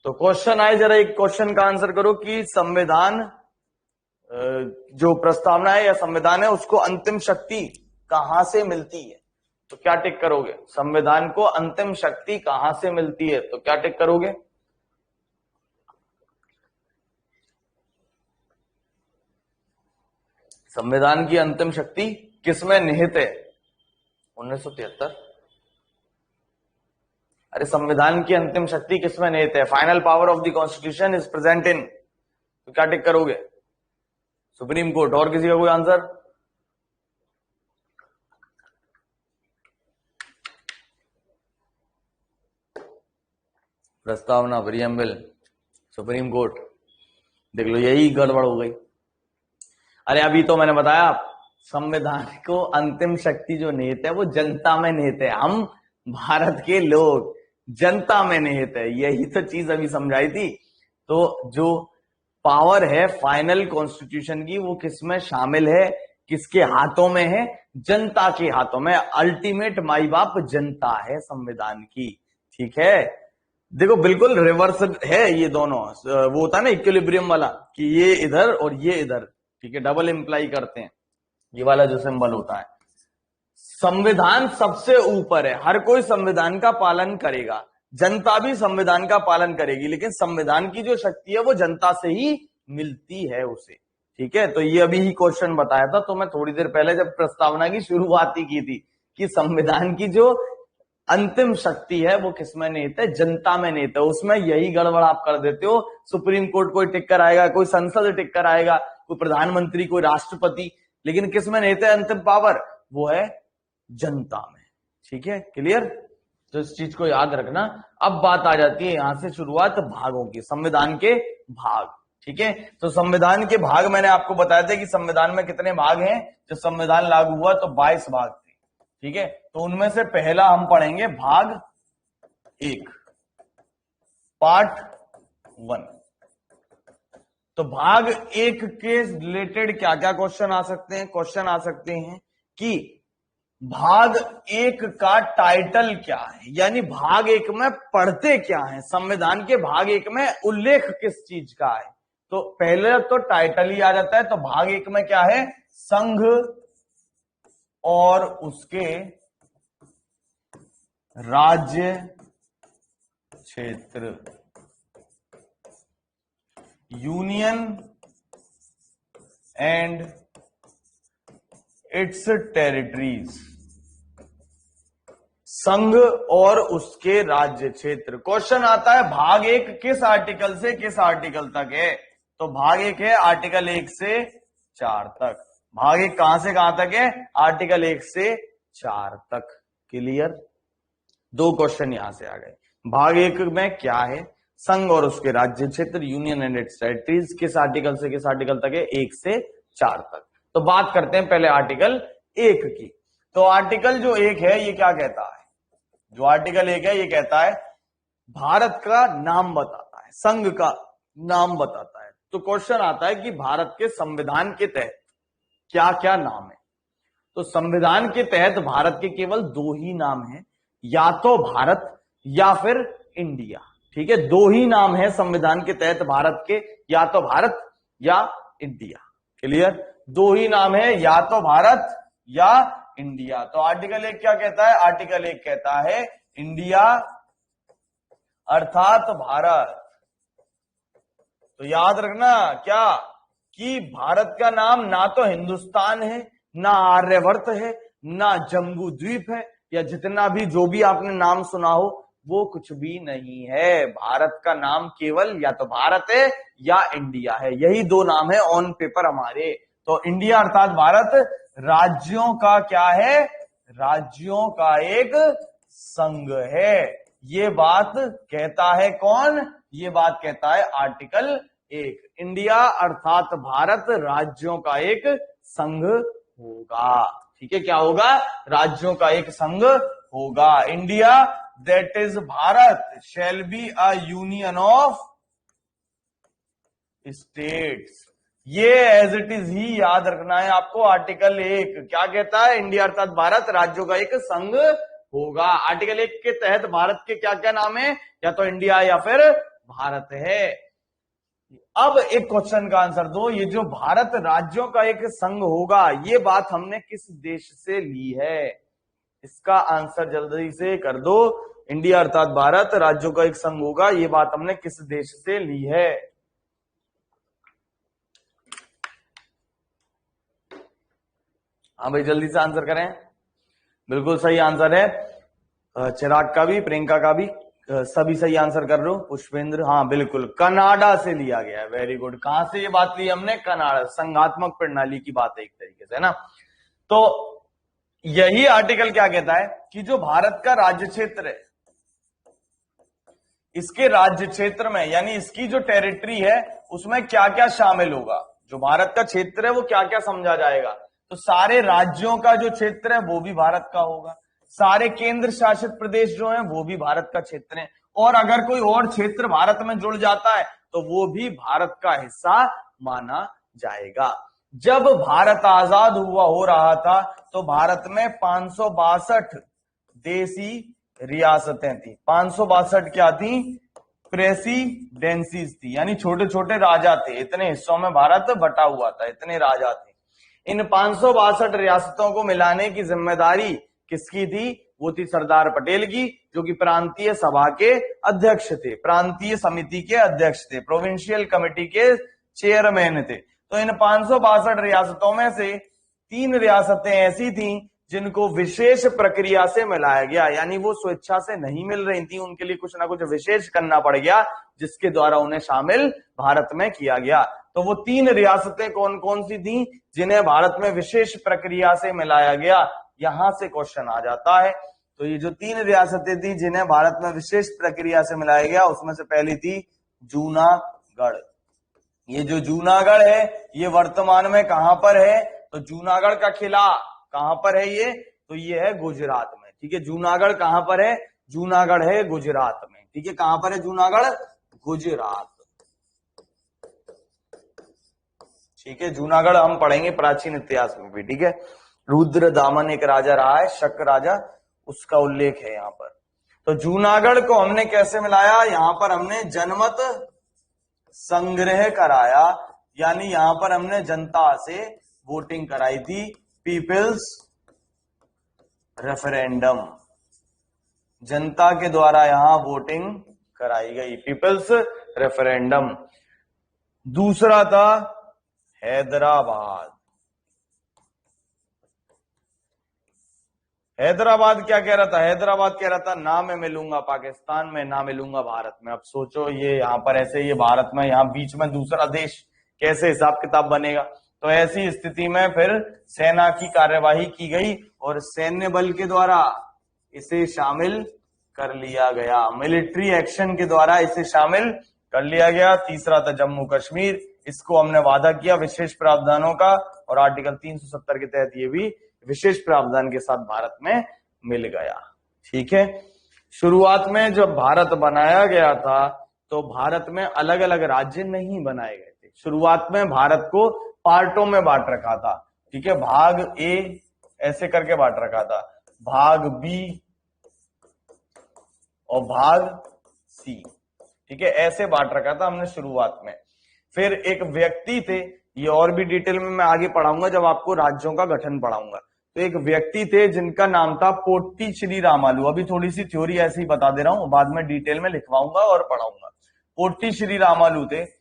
तो क्वेश्चन आए, जरा एक क्वेश्चन का आंसर करो कि संविधान जो प्रस्तावना है या संविधान है उसको अंतिम शक्ति कहां से मिलती है, तो क्या टिक करोगे। संविधान को अंतिम शक्ति कहां से मिलती है, तो क्या टिक करोगे। संविधान की अंतिम शक्ति किसमें निहित है, 1973। अरे संविधान की अंतिम शक्ति किसमें निहित है, final power of the constitution is present in, तो क्या टिक करोगे, सुप्रीम कोर्ट। और किसी का कोई आंसर। प्रस्तावना, प्रीएम्बल, सुप्रीम कोर्ट, देख लो यही गड़बड़ हो गई। अरे अभी तो मैंने बताया संविधान को अंतिम शक्ति जो निहित है वो जनता में निहित है, हम भारत के लोग जनता में निहित है, यही तो चीज अभी समझाई थी। तो जो पावर है फाइनल कॉन्स्टिट्यूशन की वो किसमें शामिल है, किसके हाथों में है, जनता के हाथों में। अल्टीमेट माई बाप जनता है संविधान की, ठीक है। देखो बिल्कुल रिवर्स है ये दोनों, वो होता है ना इक्विलिब्रियम वाला कि ये इधर और ये इधर, ठीक है, डबल इंप्लाई करते हैं, ये वाला जो सिंबल होता है। संविधान सबसे ऊपर है, हर कोई संविधान का पालन करेगा, जनता भी संविधान का पालन करेगी, लेकिन संविधान की जो शक्ति है वो जनता से ही मिलती है उसे, ठीक है। तो ये अभी ही क्वेश्चन बताया था तो मैं थोड़ी देर पहले जब प्रस्तावना की शुरुआत ही की थी कि संविधान की जो अंतिम शक्ति है वो किसमें निहित है? जनता में निहित है। उसमें यही गड़बड़ आप कर देते हो। सुप्रीम कोर्ट कोई टिक कर आएगा, कोई संसद टिक कर आएगा, कोई प्रधानमंत्री, कोई राष्ट्रपति, लेकिन किसमें निहित है अंतिम पावर? वो है जनता में। ठीक है, क्लियर? तो इस चीज को याद रखना। अब बात आ जाती है यहां से शुरुआत भागों की, संविधान के भाग। ठीक है, तो संविधान के भाग मैंने आपको बताया था कि संविधान में कितने भाग हैं। जब संविधान लागू हुआ तो 22 भाग थे। ठीक है, तो उनमें से पहला हम पढ़ेंगे भाग 1, पार्ट 1। तो भाग 1 के रिलेटेड क्या क्या क्वेश्चन आ सकते हैं? क्वेश्चन आ सकते हैं कि भाग 1 का टाइटल क्या है, यानी भाग 1 में पढ़ते क्या है, संविधान के भाग 1 में उल्लेख किस चीज का है। तो पहले तो टाइटल ही आ जाता है। तो भाग 1 में क्या है? संघ और उसके राज्य क्षेत्र, यूनियन एंड इट्स टेरिटरीज, संघ और उसके राज्य क्षेत्र। क्वेश्चन आता है भाग 1 किस आर्टिकल से किस आर्टिकल तक है? तो भाग 1 है आर्टिकल 1 से 4 तक। भाग 1 कहां से कहां तक है? आर्टिकल 1 से 4 तक। क्लियर? 2 क्वेश्चन यहां से आ गए। भाग 1 में क्या है? संघ और उसके राज्य क्षेत्र, यूनियन एंड इट्स टेरिटरीज, किस आर्टिकल से किस आर्टिकल तक है? 1 से 4 तक। तो बात करते हैं पहले आर्टिकल 1 की। तो आर्टिकल जो 1 है ये क्या कहता है? जो आर्टिकल 1 है ये कहता है भारत का नाम बताता है, संघ का नाम बताता है। तो क्वेश्चन आता है कि भारत के संविधान के तहत क्या क्या नाम है? तो संविधान के तहत भारत के केवल 2 ही नाम हैं, या तो भारत या फिर इंडिया। ठीक है, 2 ही नाम है संविधान के तहत भारत के, या तो भारत या इंडिया। क्लियर? 2 ही नाम है, या तो भारत या इंडिया। तो आर्टिकल 1 क्या कहता है? आर्टिकल 1 कहता है इंडिया अर्थात भारत। तो याद रखना क्या कि भारत का नाम ना तो हिंदुस्तान है, ना आर्यवर्त है, ना जम्बू द्वीप है, या जितना भी जो भी आपने नाम सुना हो वो कुछ भी नहीं है। भारत का नाम केवल या तो भारत है या इंडिया है। यही 2 नाम है ऑन पेपर हमारे। तो इंडिया अर्थात भारत राज्यों का क्या है? राज्यों का एक संघ है। ये बात कहता है कौन? ये बात कहता है आर्टिकल 1। इंडिया अर्थात भारत राज्यों का एक संघ होगा। ठीक है, क्या होगा? राज्यों का एक संघ होगा। India that is Bharat shall be a union of states. ये एज इट इज ही याद रखना है आपको। आर्टिकल 1 क्या कहता है? इंडिया अर्थात भारत राज्यों का एक संघ होगा। आर्टिकल 1 के तहत भारत के क्या क्या नाम है? या तो इंडिया या फिर भारत है। अब एक क्वेश्चन का आंसर दो। ये जो भारत राज्यों का एक संघ होगा, ये बात हमने किस देश से ली है? इसका आंसर जल्दी से कर दो। इंडिया अर्थात भारत राज्यों का एक संघ होगा, ये बात हमने किस देश से ली है? हाँ भाई, जल्दी से आंसर करें। बिल्कुल सही आंसर है। चिराग का भी, प्रियंका का भी, सभी सही आंसर कर रहे हो। पुष्पेंद्र, हाँ बिल्कुल, कनाडा से लिया गया है। Very good. कहां से ये बात ली हमने? कनाडा। संघात्मक प्रणाली की बात है एक तरीके से, है ना। तो यही आर्टिकल क्या कहता है कि जो भारत का राज्य क्षेत्र है, इसके राज्य क्षेत्र में यानी इसकी जो टेरिटरी है उसमें क्या क्या शामिल होगा? जो भारत का क्षेत्र है वो क्या क्या समझा जाएगा? तो सारे राज्यों का जो क्षेत्र है वो भी भारत का होगा, सारे केंद्र शासित प्रदेश जो हैं वो भी भारत का क्षेत्र है, और अगर कोई और क्षेत्र भारत में जुड़ जाता है तो वो भी भारत का हिस्सा माना जाएगा। जब भारत आजाद हुआ हो रहा था तो भारत में 562 देसी रियासतें थी। 562 क्या थी? प्रेसिडेंसीज थी, यानी छोटे छोटे राजा थे। इतने हिस्सों में भारत बटा हुआ था, इतने राजा थे। इन 562 रियासतों को मिलाने की जिम्मेदारी किसकी थी? वो थी सरदार पटेल की, जो कि प्रांतीय सभा के अध्यक्ष थे, प्रांतीय समिति के अध्यक्ष थे, प्रोविंशियल कमेटी के चेयरमैन थे। तो इन 562 रियासतों में से 3 रियासतें ऐसी थीं जिनको विशेष प्रक्रिया से मिलाया गया, यानी वो स्वेच्छा से नहीं मिल रही थी, उनके लिए कुछ ना कुछ विशेष करना पड़ गया, जिसके द्वारा उन्हें शामिल भारत में किया गया। तो वो 3 रियासतें कौन कौन सी थी जिन्हें भारत में विशेष प्रक्रिया से मिलाया गया, यहां से क्वेश्चन आ जाता है। तो ये जो 3 रियासतें थी जिन्हें भारत में विशेष प्रक्रिया से मिलाया गया, उसमें से पहली थी जूनागढ़। ये जो जूनागढ़ है ये वर्तमान में कहां पर है, तो जूनागढ़ का किला कहां पर है ये, तो ये है गुजरात में। ठीक है, जूनागढ़ कहां पर है, जूनागढ़ है गुजरात में। ठीक है, कहां पर है जूनागढ़, गुजरात। ठीक है, जूनागढ़ हम पढ़ेंगे प्राचीन इतिहास में भी। ठीक है, रुद्रदामन एक राजा रहा है, शक राजा, उसका उल्लेख है यहां पर। तो जूनागढ़ को हमने कैसे मिलाया, यहां पर हमने जनमत संग्रह कराया, यानी यहां पर हमने जनता से वोटिंग कराई थी, पीपल्स रेफरेंडम, जनता के द्वारा यहां वोटिंग कराई गई, पीपल्स रेफरेंडम। दूसरा था हैदराबाद। हैदराबाद क्या कह रहा था, हैदराबाद कह रहा था ना मैं मिलूंगा पाकिस्तान में, ना मिलूंगा भारत में। अब सोचो ये यहां पर ऐसे, ये भारत में, यहां बीच में दूसरा देश, कैसे हिसाब किताब बनेगा। तो ऐसी स्थिति में फिर सेना की कार्यवाही की गई और सैन्य बल के द्वारा इसे शामिल कर लिया गया, मिलिट्री एक्शन के द्वारा इसे शामिल कर लिया गया। तीसरा था जम्मू कश्मीर, इसको हमने वादा किया विशेष प्रावधानों का, और आर्टिकल 370 के तहत ये भी विशेष प्रावधान के साथ भारत में मिल गया। ठीक है, शुरुआत में जब भारत बनाया गया था तो भारत में अलग अलग राज्य नहीं बनाए गए थे। शुरुआत में भारत को पार्टों में बांट रखा था। ठीक है, भाग ए ऐसे करके बांट रखा था, भाग बी और भाग सी। ठीक है, ऐसे बांट रखा था हमने शुरुआत में। फिर एक व्यक्ति थे, ये और भी डिटेल में मैं आगे पढ़ाऊंगा जब आपको राज्यों का गठन पढ़ाऊंगा। तो एक व्यक्ति थे जिनका नाम था पोट्टी श्री रामालू। अभी थोड़ी सी थ्योरी ऐसे ही बता दे रहा हूं, बाद में डिटेल में लिखवाऊंगा और पढ़ाऊंगा। पोट्टी श्री रामालू थे,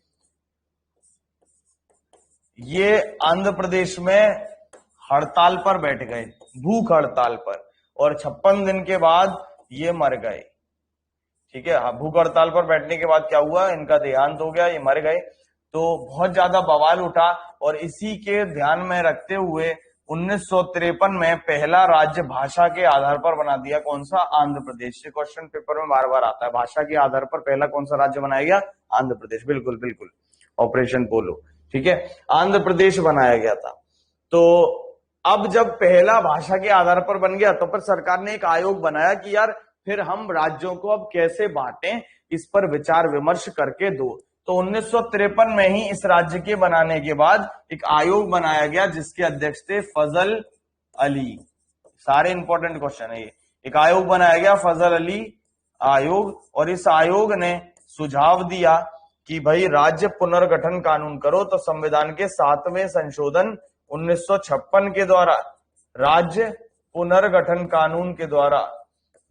ये आंध्र प्रदेश में हड़ताल पर बैठ गए, भूख हड़ताल पर, और 56 दिन के बाद ये मर गए। ठीक है, भूख हड़ताल पर बैठने के बाद क्या हुआ, इनका देहांत हो गया, ये मर गए। तो बहुत ज्यादा बवाल उठा, और इसी के ध्यान में रखते हुए 1953 में पहला राज्य भाषा के आधार पर बना दिया। कौन सा, आंध्र प्रदेश। से क्वेश्चन पेपर में बार बार आता है, भाषा के आधार पर पहला कौन सा राज्य बनाया गया, आंध्र प्रदेश। बिल्कुल बिल्कुल, ऑपरेशन पोलो। ठीक है, आंध्र प्रदेश बनाया गया था। तो अब जब पहला भाषा के आधार पर बन गया तो फिर सरकार ने एक आयोग बनाया कि यार फिर हम राज्यों को अब कैसे बांटें, इस पर विचार विमर्श करके दो। तो 1953 में ही इस राज्य के बनाने के बाद एक आयोग बनाया गया जिसके अध्यक्ष थे फजल अली। सारे इंपॉर्टेंट क्वेश्चन है ये। एक आयोग बनाया गया, फजल अली आयोग, और इस आयोग ने सुझाव दिया कि भाई राज्य पुनर्गठन कानून करो। तो संविधान के 7वें संशोधन 1956 के द्वारा, राज्य पुनर्गठन कानून के द्वारा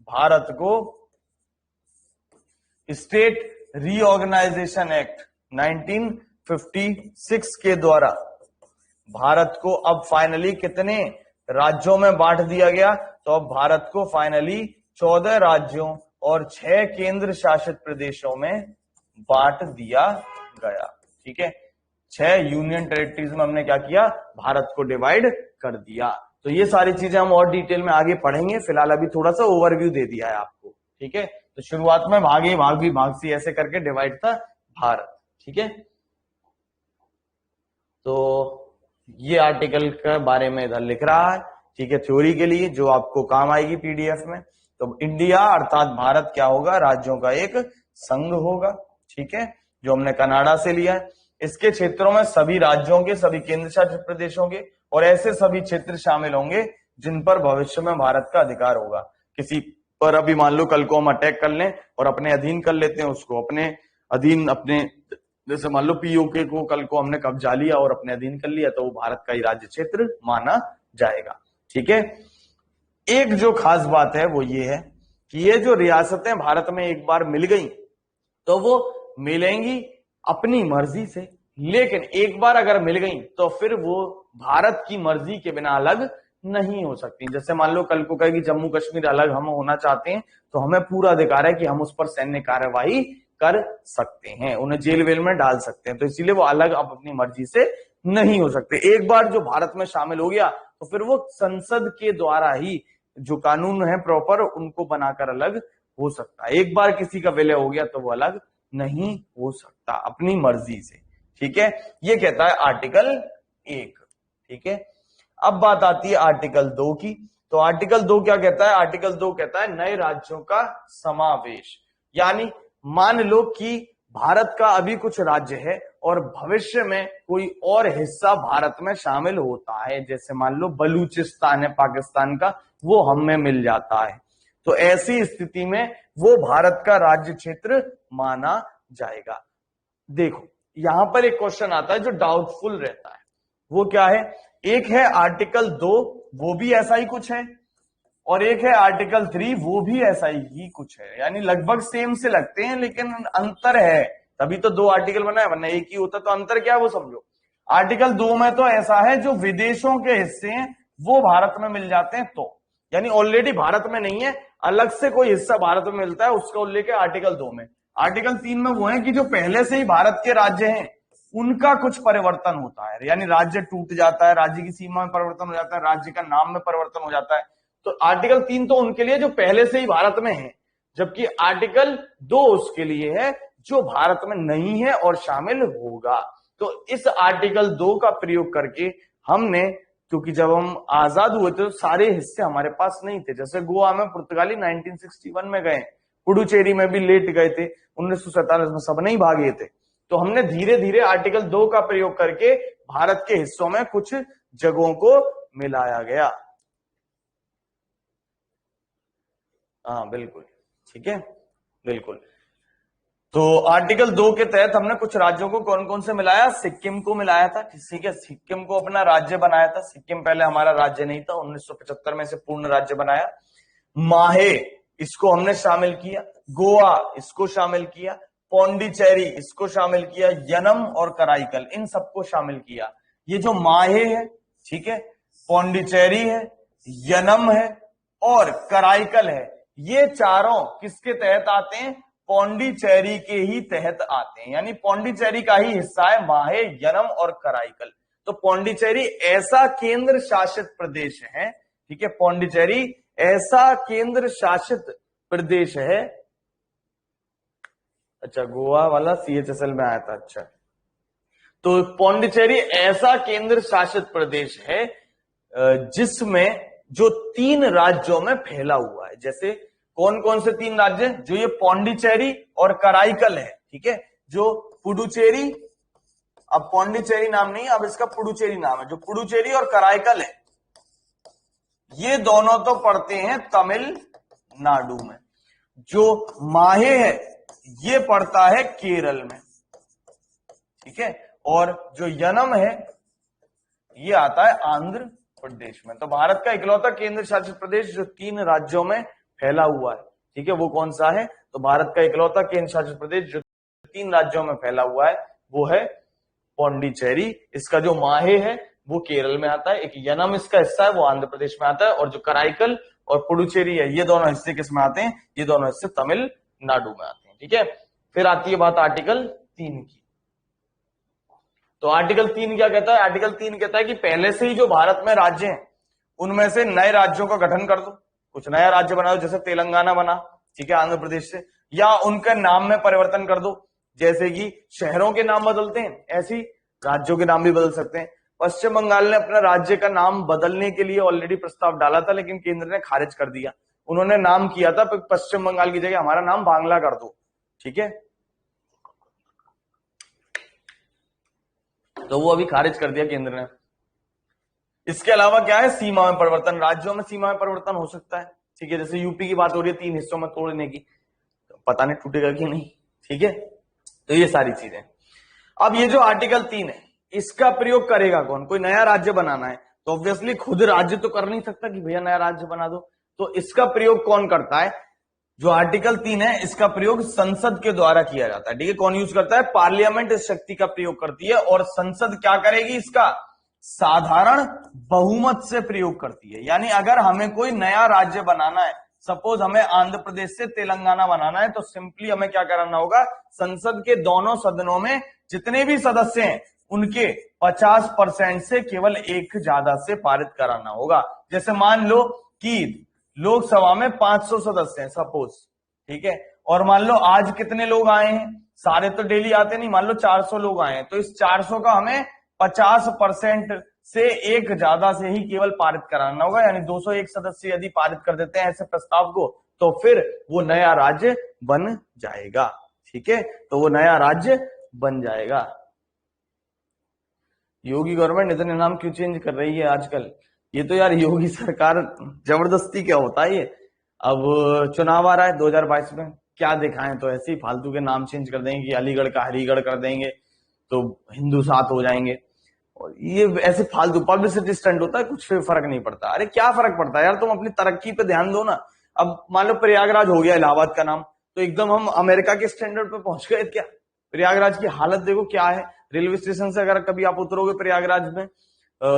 भारत को स्टेट रीऑर्गेनाइजेशन एक्ट 1956 के द्वारा भारत को अब फाइनली कितने राज्यों में बांट दिया गया, तो अब भारत को फाइनली 14 राज्यों और 6 केंद्र शासित प्रदेशों में बांट दिया गया। ठीक है, 6 यूनियन टेरिटरीज में हमने क्या किया, भारत को डिवाइड कर दिया। तो ये सारी चीजें हम और डिटेल में आगे पढ़ेंगे, फिलहाल अभी थोड़ा सा ओवरव्यू दे दिया है आपको। ठीक है, तो शुरुआत में भाग ए भाग बी भाग सी ऐसे करके डिवाइड था भारत। ठीक है, तो ये आर्टिकल के बारे में इधर लिख रहा है। ठीक है, थ्योरी के लिए जो आपको काम आएगी पीडीएफ में। तो इंडिया अर्थात भारत क्या होगा, राज्यों का एक संघ होगा। ठीक है, जो हमने कनाडा से लिया है। इसके क्षेत्रों में सभी राज्यों के, सभी केंद्र शासित प्रदेशों के और ऐसे सभी क्षेत्र शामिल होंगे जिन पर भविष्य में भारत का अधिकार होगा। किसी पर अभी मान लो कल को हम अटैक कर लें और अपने अधीन कर लेते हैं उसको, अपने अधीन, अपने जैसे मान लो पीओके को कल को हमने कब्जा लिया और अपने अधीन कर लिया, तो वो भारत का ही राज्य क्षेत्र माना जाएगा। ठीक है, एक जो खास बात है वो ये है कि ये जो रियासतें भारत में एक बार मिल गई तो वो मिलेंगी अपनी मर्जी से, लेकिन एक बार अगर मिल गई तो फिर वो भारत की मर्जी के बिना अलग नहीं हो सकती। जैसे मान लो कल को कहेगी जम्मू कश्मीर अलग हम होना चाहते हैं, तो हमें पूरा अधिकार है कि हम उस पर सैन्य कार्यवाही कर सकते हैं, उन्हें जेल वेल में डाल सकते हैं, तो इसीलिए वो अलग अब अपनी मर्जी से नहीं हो सकते। एक बार जो भारत में शामिल हो गया तो फिर वो संसद के द्वारा ही जो कानून है प्रॉपर उनको बनाकर अलग हो सकता है। एक बार किसी का विलय हो गया तो वो अलग नहीं हो सकता अपनी मर्जी से। ठीक है, ये कहता है आर्टिकल 1। ठीक है, अब बात आती है आर्टिकल 2 की। तो आर्टिकल 2 क्या कहता है? आर्टिकल 2 कहता है नए राज्यों का समावेश। यानी मान लो कि भारत का अभी कुछ राज्य है और भविष्य में कोई और हिस्सा भारत में शामिल होता है, जैसे मान लो बलूचिस्तान है पाकिस्तान का, वो हम में मिल जाता है, तो ऐसी स्थिति में वो भारत का राज्य क्षेत्र माना जाएगा। देखो यहां पर एक क्वेश्चन आता है जो डाउटफुल रहता है, वो क्या है? एक है आर्टिकल 2, वो भी ऐसा ही कुछ है, और एक है आर्टिकल 3, वो भी ऐसा ही कुछ है। यानी लगभग सेम से लगते हैं लेकिन अंतर है, तभी तो 2 आर्टिकल बनाए, वरना एक ही होता। तो अंतर क्या है वो समझो। आर्टिकल 2 में तो ऐसा है जो विदेशों के हिस्से हैं वो भारत में मिल जाते हैं, तो यानी ऑलरेडी भारत में नहीं है, अलग से कोई हिस्सा भारत में मिलता है, उसका उल्लेख है आर्टिकल 2 में। आर्टिकल 3 में वो है कि जो पहले से ही भारत के राज्य हैं उनका कुछ परिवर्तन होता है, यानी राज्य टूट जाता है, राज्य की सीमा में परिवर्तन हो जाता है, राज्य का नाम में परिवर्तन हो जाता है। तो आर्टिकल 3 तो उनके लिए जो पहले से ही भारत में है, जबकि आर्टिकल 2 उसके लिए है जो भारत में नहीं है और शामिल होगा। तो इस आर्टिकल 2 का प्रयोग करके हमने, क्योंकि जब हम आजाद हुए थे तो सारे हिस्से हमारे पास नहीं थे, जैसे गोवा में पुर्तगाली 1961 में गए, पुडुचेरी में भी लेट गए थे, 1947 में सब नहीं भागे थे। तो हमने धीरे धीरे आर्टिकल 2 का प्रयोग करके भारत के हिस्सों में कुछ जगहों को मिलाया गया। हाँ बिल्कुल, ठीक है, बिल्कुल। तो आर्टिकल 2 के तहत हमने कुछ राज्यों को कौन कौन से मिलाया? सिक्किम को मिलाया था, ठीक है, सिक्किम को अपना राज्य बनाया था। सिक्किम पहले हमारा राज्य नहीं था, 1975 में से पूर्ण राज्य बनाया। माहे इसको हमने शामिल किया, गोवा इसको शामिल किया, पौंडीचेरी इसको शामिल किया, यनम और कराईकल इन सबको शामिल किया। ये जो माहे है, ठीक है, पौंडीचेरी है, यनम है और कराईकल है, ये चारों किसके तहत आते हैं? पौंडीचेरी के ही तहत आते हैं, यानी पौंडीचेरी का ही हिस्सा है माहे, यनम और कराईकल। तो पौंडीचेरी ऐसा केंद्र शासित प्रदेश है, ठीक है, पौंडीचेरी ऐसा केंद्र शासित प्रदेश है। अच्छा, गोवा वाला CHSL में आया था, अच्छा। तो पौंडीचेरी ऐसा केंद्र शासित प्रदेश है जिसमें जो 3 राज्यों में फैला हुआ है। जैसे कौन कौन से 3 राज्य? जो ये पौंडीचेरी और कराईकल है, ठीक है, जो पुडुचेरी, अब पौंडीचेरी नाम नहीं, अब इसका पुडुचेरी नाम है, जो पुडुचेरी और कराईकल है, ये दोनों तो पड़ते हैं तमिलनाडु में। जो माहे है ये पड़ता है केरल में, ठीक है, और जो यनम है ये आता है आंध्र प्रदेश में। तो भारत का इकलौता केंद्र शासित प्रदेश जो 3 राज्यों में फैला हुआ है, ठीक है, वो कौन सा है? तो भारत का इकलौता केंद्र शासित प्रदेश जो 3 राज्यों में फैला हुआ है वो है पौंडीचेरी। इसका जो माहे है वो केरल में आता है, एक यनम इसका हिस्सा है वो आंध्र प्रदेश में आता है, और जो कराईकल और पुडुचेरी है ये दोनों हिस्से किस में आते हैं? ये दोनों हिस्से तमिलनाडु में आते हैं, ठीक है। फिर आती है बात आर्टिकल 3 की। तो आर्टिकल 3 क्या कहता है? आर्टिकल 3 कहता है कि पहले से ही जो भारत में राज्य हैं उनमें से नए राज्यों का गठन कर दो, कुछ नया राज्य बना दो, जैसे तेलंगाना बना, ठीक है, आंध्र प्रदेश से, या उनके नाम में परिवर्तन कर दो, जैसे कि शहरों के नाम बदलते हैं ऐसी राज्यों के नाम भी बदल सकते हैं। पश्चिम बंगाल ने अपना राज्य का नाम बदलने के लिए ऑलरेडी प्रस्ताव डाला था, लेकिन केंद्र ने खारिज कर दिया। उन्होंने नाम किया था पश्चिम बंगाल की जगह हमारा नाम बांग्ला कर दो, ठीक है, तो वो अभी खारिज कर दिया केंद्र ने। इसके अलावा क्या है? सीमा में परिवर्तन, राज्यों में सीमा में परिवर्तन हो सकता है, ठीक है, जैसे यूपी की बात हो रही है 3 हिस्सों में तोड़ने की, तो पता नहीं टूटेगा कि नहीं, ठीक है, तो ये सारी चीजें। अब ये जो आर्टिकल 3 है इसका प्रयोग करेगा कौन? कोई नया राज्य बनाना है तो ऑब्वियसली खुद राज्य तो कर नहीं सकता कि भैया नया राज्य बना दो, तो इसका प्रयोग कौन करता है? जो आर्टिकल 3 है इसका प्रयोग संसद के द्वारा किया जाता है, ठीक है। कौन यूज करता है? पार्लियामेंट इस शक्ति का प्रयोग करती है, और संसद क्या करेगी? इसका साधारण बहुमत से प्रयोग करती है। यानी अगर हमें कोई नया राज्य बनाना है, सपोज हमें आंध्र प्रदेश से तेलंगाना बनाना है, तो सिंपली हमें क्या कराना होगा, संसद के दोनों सदनों में जितने भी सदस्य हैं उनके 50% से केवल एक ज्यादा से पारित कराना होगा। जैसे मान लो कि लोकसभा में 500 सदस्य हैं सपोज, ठीक है, और मान लो आज कितने लोग आए हैं, सारे तो डेली आते नहीं, मान लो 400 लोग आए हैं, तो इस 400 का हमें 50% से एक ज्यादा से ही केवल पारित कराना होगा। यानी 201 सदस्य यदि पारित कर देते हैं ऐसे प्रस्ताव को, तो फिर वो नया राज्य बन जाएगा। ठीक है, तो वो नया राज्य बन जाएगा। योगी गवर्नमेंट इतने नाम क्यों चेंज कर रही है आजकल? ये तो यार योगी सरकार जबरदस्ती क्या होता है ये। अब चुनाव आ रहा है 2022 में, क्या दिखाएं, तो ऐसे ही फालतू के नाम चेंज कर देंगे कि अलीगढ़ का हरिगढ़ कर देंगे तो हिंदू साथ हो जाएंगे, और ये ऐसे फालतू पब्लिसिटी स्टंट होता है, कुछ फर्क नहीं पड़ता। अरे क्या फर्क पड़ता है यार, तुम अपनी तरक्की पे ध्यान दो ना। अब मान लो प्रयागराज हो गया इलाहाबाद का नाम, तो एकदम हम अमेरिका के स्टैंडर्ड पे पहुंच गए क्या? प्रयागराज की हालत देखो क्या है। रेलवे स्टेशन से अगर कभी आप उतरोगे प्रयागराज में,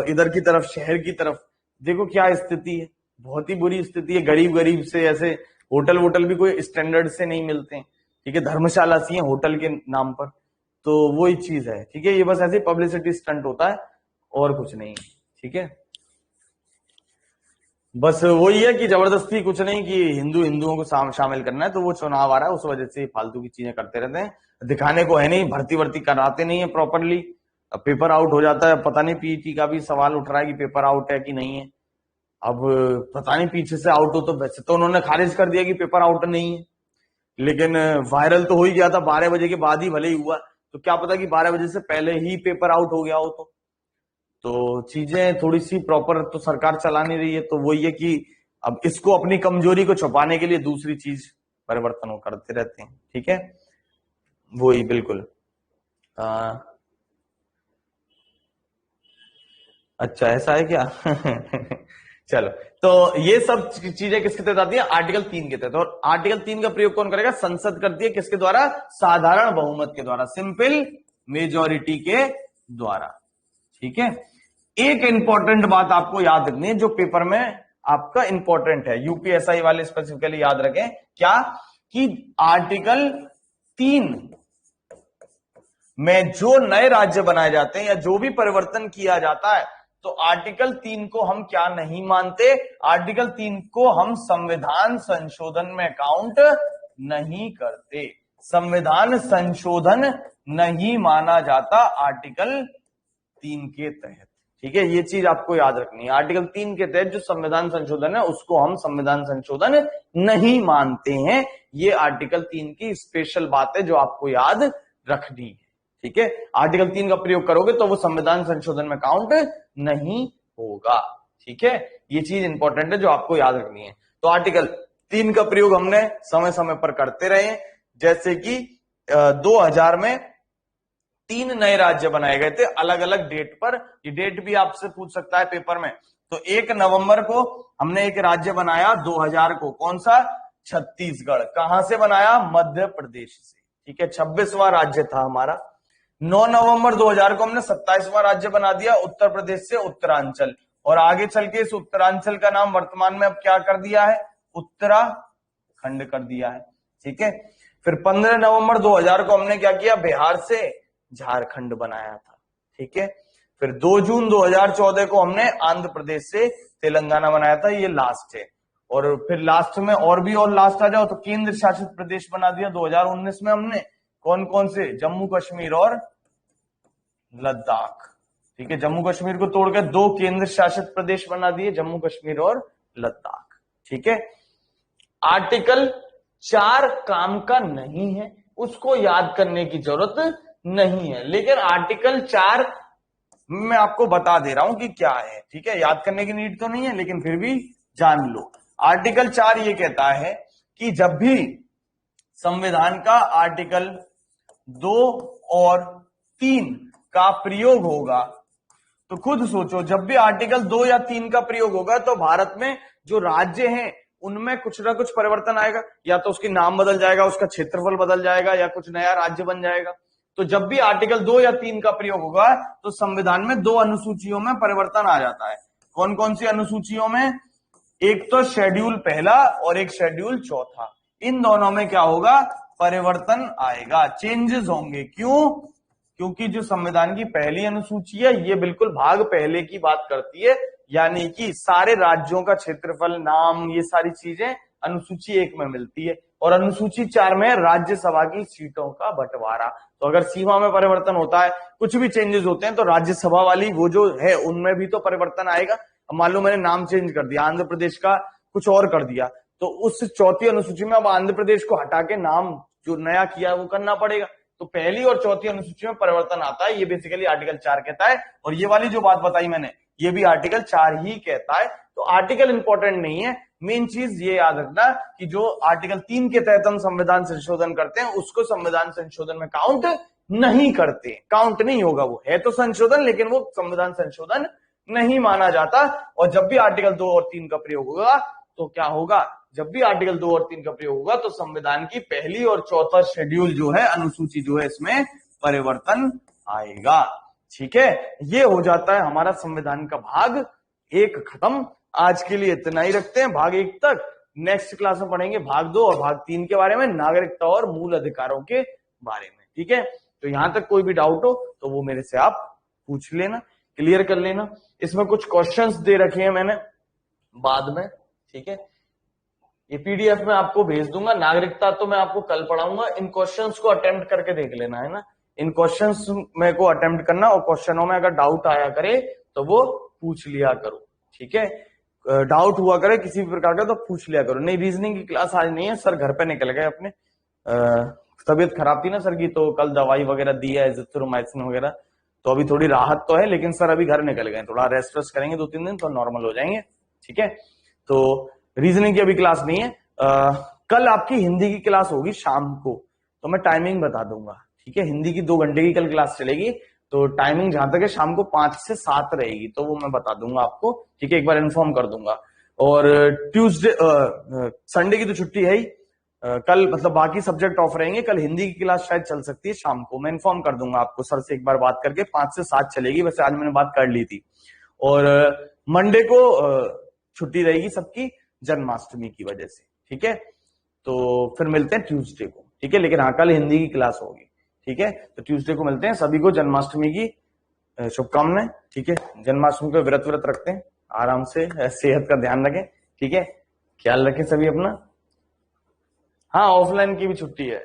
इधर की तरफ शहर की तरफ, देखो क्या स्थिति है, बहुत ही बुरी स्थिति है। गरीब गरीब से ऐसे होटल वोटल भी कोई स्टैंडर्ड से नहीं मिलते हैं, ठीक है, धर्मशाला सी है होटल के नाम पर। तो वही चीज है, ठीक है, ये बस ऐसे पब्लिसिटी स्टंट होता है और कुछ नहीं, ठीक है। बस वही है कि जबरदस्ती कुछ नहीं कि हिंदुओं को शामिल करना है, तो वो चुनाव आ रहा है उस वजह से फालतू की चीजें करते रहते हैं। दिखाने को है नहीं, भर्ती कराते नहीं है प्रॉपरली, पेपर आउट हो जाता है। पता नहीं पीईटी का भी सवाल उठ रहा है कि पेपर आउट है कि नहीं है। अब पता नहीं पीछे से आउट हो, तो वैसे तो उन्होंने खारिज कर दिया कि पेपर आउट नहीं है, लेकिन वायरल तो हो ही गया था। 12 बजे के बाद ही भले ही हुआ, तो क्या पता कि 12 बजे से पहले ही पेपर आउट हो गया हो। तो चीजें थोड़ी सी प्रॉपर तो सरकार चला नहीं रही है। तो वही है कि अब इसको अपनी कमजोरी को छुपाने के लिए दूसरी चीज परिवर्तन करते रहते हैं, ठीक है, वही बिल्कुल। अच्छा ऐसा है क्या? चलो, तो ये सब चीजें किसके तहत आती है? आर्टिकल 3 के तहत। और आर्टिकल 3 का प्रयोग कौन करेगा? संसद करती है। किसके द्वारा? साधारण बहुमत के द्वारा, सिंपल मेजॉरिटी के द्वारा, ठीक है। एक इंपॉर्टेंट बात आपको याद रखनी है जो पेपर में आपका इंपॉर्टेंट है, यूपीएसआई वाले स्पेसिफिकली याद रखें, क्या कि आर्टिकल 3 में जो नए राज्य बनाए जाते हैं या जो भी परिवर्तन किया जाता है, तो आर्टिकल 3 को हम क्या नहीं मानते? आर्टिकल 3 को हम संविधान संशोधन में काउंट नहीं करते। संविधान संशोधन नहीं माना जाता आर्टिकल 3 के तहत, ठीक है। ये चीज आपको याद रखनी है। आर्टिकल 3 के तहत जो संविधान संशोधन है उसको हम संविधान संशोधन नहीं मानते हैं। ये आर्टिकल 3 की स्पेशल बात है जो आपको याद रखनी है, ठीक है। आर्टिकल 3 का प्रयोग करोगे तो वो संविधान संशोधन में काउंट नहीं होगा, ठीक है। ये चीज इंपॉर्टेंट है जो आपको याद रखनी है। तो आर्टिकल 3 का प्रयोग हमने समय समय पर करते रहे, जैसे कि 2000 में 3 नए राज्य बनाए गए थे अलग अलग डेट पर। ये डेट भी आपसे पूछ सकता है पेपर में। तो 1 नवंबर को हमने एक राज्य बनाया 2000 को, कौन सा? छत्तीसगढ़। कहां से बनाया? मध्य प्रदेश से, ठीक है, 26वां राज्य था हमारा। 9 नवंबर 2000 को हमने 27वां राज्य बना दिया उत्तर प्रदेश से उत्तरांचल, और आगे चल के इस उत्तरांचल का नाम वर्तमान में अब क्या कर दिया है? उत्तराखंड कर दिया है, ठीक है। फिर 15 नवंबर 2000 को हमने क्या किया? बिहार से झारखंड बनाया था, ठीक है। फिर 2 जून 2014 को हमने आंध्र प्रदेश से तेलंगाना बनाया था, ये लास्ट है। और फिर लास्ट में और भी, और लास्ट आ जाओ तो केंद्र शासित प्रदेश बना दिया 2019 में हमने। कौन कौन से? जम्मू कश्मीर और लद्दाख, ठीक है। जम्मू कश्मीर को तोड़कर 2 केंद्र शासित प्रदेश बना दिए, जम्मू कश्मीर और लद्दाख, ठीक है। आर्टिकल 4 काम का नहीं है, उसको याद करने की जरूरत नहीं है, लेकिन आर्टिकल 4 मैं आपको बता दे रहा हूं कि क्या है, ठीक है। याद करने की नीड तो नहीं है, लेकिन फिर भी जान लो। आर्टिकल 4 ये कहता है कि जब भी संविधान का आर्टिकल 2 और 3 का प्रयोग होगा, तो खुद सोचो, जब भी आर्टिकल 2 या 3 का प्रयोग होगा तो भारत में जो राज्य हैं उनमें कुछ ना कुछ परिवर्तन आएगा। या तो उसकी नाम बदल जाएगा, उसका क्षेत्रफल बदल जाएगा, या कुछ नया राज्य बन जाएगा। तो जब भी आर्टिकल 2 या 3 का प्रयोग होगा तो संविधान में 2 अनुसूचियों में परिवर्तन आ जाता है। कौन कौन सी अनुसूचियों में? एक तो शेड्यूल पहला और एक शेड्यूल चौथा। इन दोनों में क्या होगा? परिवर्तन आएगा, चेंजेस होंगे। क्यों? क्योंकि जो संविधान की पहली अनुसूची है ये बिल्कुल भाग पहले की बात करती है, यानी कि सारे राज्यों का क्षेत्रफल, नाम, ये सारी चीजें अनुसूची 1 में मिलती है। और अनुसूची 4 में राज्यसभा की सीटों का बंटवारा। तो अगर सीमा में परिवर्तन होता है, कुछ भी चेंजेस होते हैं, तो राज्यसभा वाली वो जो है उनमें भी तो परिवर्तन आएगा। अब मान लो मैंने नाम चेंज कर दिया, आंध्र प्रदेश का कुछ और कर दिया, तो उस चौथी अनुसूची में अब आंध्र प्रदेश को हटा के नाम जो नया किया वो करना पड़ेगा। तो पहली और चौथी अनुसूची में परिवर्तन आता है, ये बेसिकली आर्टिकल 4 कहता है। और ये वाली जो बात बताई मैंने, ये भी आर्टिकल 4 ही कहता है। तो आर्टिकल इंपॉर्टेंट नहीं है, मेन चीज ये याद रखना कि जो आर्टिकल 3 के तहत हम संविधान संशोधन करते हैं उसको संविधान संशोधन में काउंट नहीं करते, काउंट नहीं होगा। वो है तो संशोधन, लेकिन वो संविधान संशोधन नहीं माना जाता। और जब भी आर्टिकल 2 और 3 का प्रयोग होगा तो क्या होगा? जब भी आर्टिकल 2 और 3 का प्रयोग होगा तो संविधान की पहली और चौथा शेड्यूल जो है, अनुसूची जो है, इसमें परिवर्तन आएगा। ठीक है, ये हो जाता है हमारा संविधान का भाग 1 खत्म। आज के लिए इतना ही रखते हैं, भाग 1 तक। नेक्स्ट क्लास में पढ़ेंगे भाग 2 और भाग 3 के बारे में, नागरिकता और मूल अधिकारों के बारे में। ठीक है, तो यहां तक कोई भी डाउट हो तो वो मेरे से आप पूछ लेना, क्लियर कर लेना। इसमें कुछ क्वेश्चंस दे रखे हैं मैंने बाद में, ठीक है, ये पीडीएफ में आपको भेज दूंगा। नागरिकता तो मैं आपको कल पढ़ाऊंगा, इन क्वेश्चंस को अटेम्प्ट करके देख लेना है ना। इन क्वेश्चंस में को अटेम्प्ट करना, और क्वेश्चनों में अगर डाउट आया करे तो वो पूछ लिया करो। ठीक है, डाउट हुआ करे किसी भी प्रकार का तो पूछ लिया करो। नहीं, रीजनिंग की क्लास आज नहीं है, सर घर पे निकल गए अपने, तबीयत खराब थी ना सर की, तो कल दवाई वगैरह दी है, एजिथ्रोमाइसिन वगैरह, तो अभी थोड़ी राहत तो है, लेकिन सर अभी घर निकल गए, थोड़ा रेस्ट वेस्ट करेंगे 2-3 दिन तो नॉर्मल हो जाएंगे। ठीक है, तो रीजनिंग की अभी क्लास नहीं है। कल आपकी हिंदी की क्लास होगी शाम को, तो मैं टाइमिंग बता दूंगा। ठीक है, हिंदी की 2 घंटे की कल क्लास चलेगी, तो टाइमिंग जहां तक है शाम को 5 से 7 रहेगी, तो वो मैं बता दूंगा आपको। ठीक है, एक बार इन्फॉर्म कर दूंगा। और ट्यूसडे संडे की तो छुट्टी है ही, कल मतलब बाकी सब्जेक्ट ऑफ रहेंगे। कल हिंदी की क्लास शायद चल सकती है शाम को, मैं इन्फॉर्म कर दूंगा आपको, सर से एक बार बात करके। 5 से 7 चलेगी, वैसे आज मैंने बात कर ली थी। और मंडे को छुट्टी रहेगी सबकी जन्माष्टमी की वजह से। ठीक है, तो फिर मिलते हैं ट्यूसडे को। ठीक है, लेकिन हाँ कल हिंदी की क्लास होगी। ठीक है, तो ट्यूसडे को मिलते हैं। सभी को जन्माष्टमी की शुभकामनाएं। ठीक है, जन्माष्टमी को व्रत रखते हैं, आराम से सेहत का ध्यान रखें। ठीक है, ख्याल रखें सभी अपना। हाँ, ऑफलाइन की भी छुट्टी है,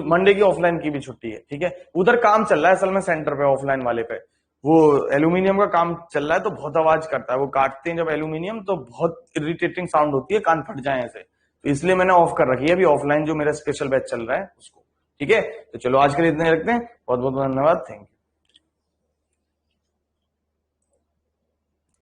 मंडे की ऑफलाइन की भी छुट्टी है। ठीक है, उधर काम चल रहा है असल में सेंटर पे, ऑफलाइन वाले पे वो एल्यूमिनियम का काम चल रहा है, तो बहुत आवाज करता है। वो काटते हैं जब एल्यूमिनियम तो बहुत इरिटेटिंग साउंड होती है, कान फट जाए ऐसे, तो इसलिए मैंने ऑफ कर रखी है अभी ऑफलाइन जो मेरा स्पेशल बैच चल रहा है उसको। ठीक है, तो चलो आज के लिए इतने रखते हैं। बहुत बहुत धन्यवाद, थैंक यू।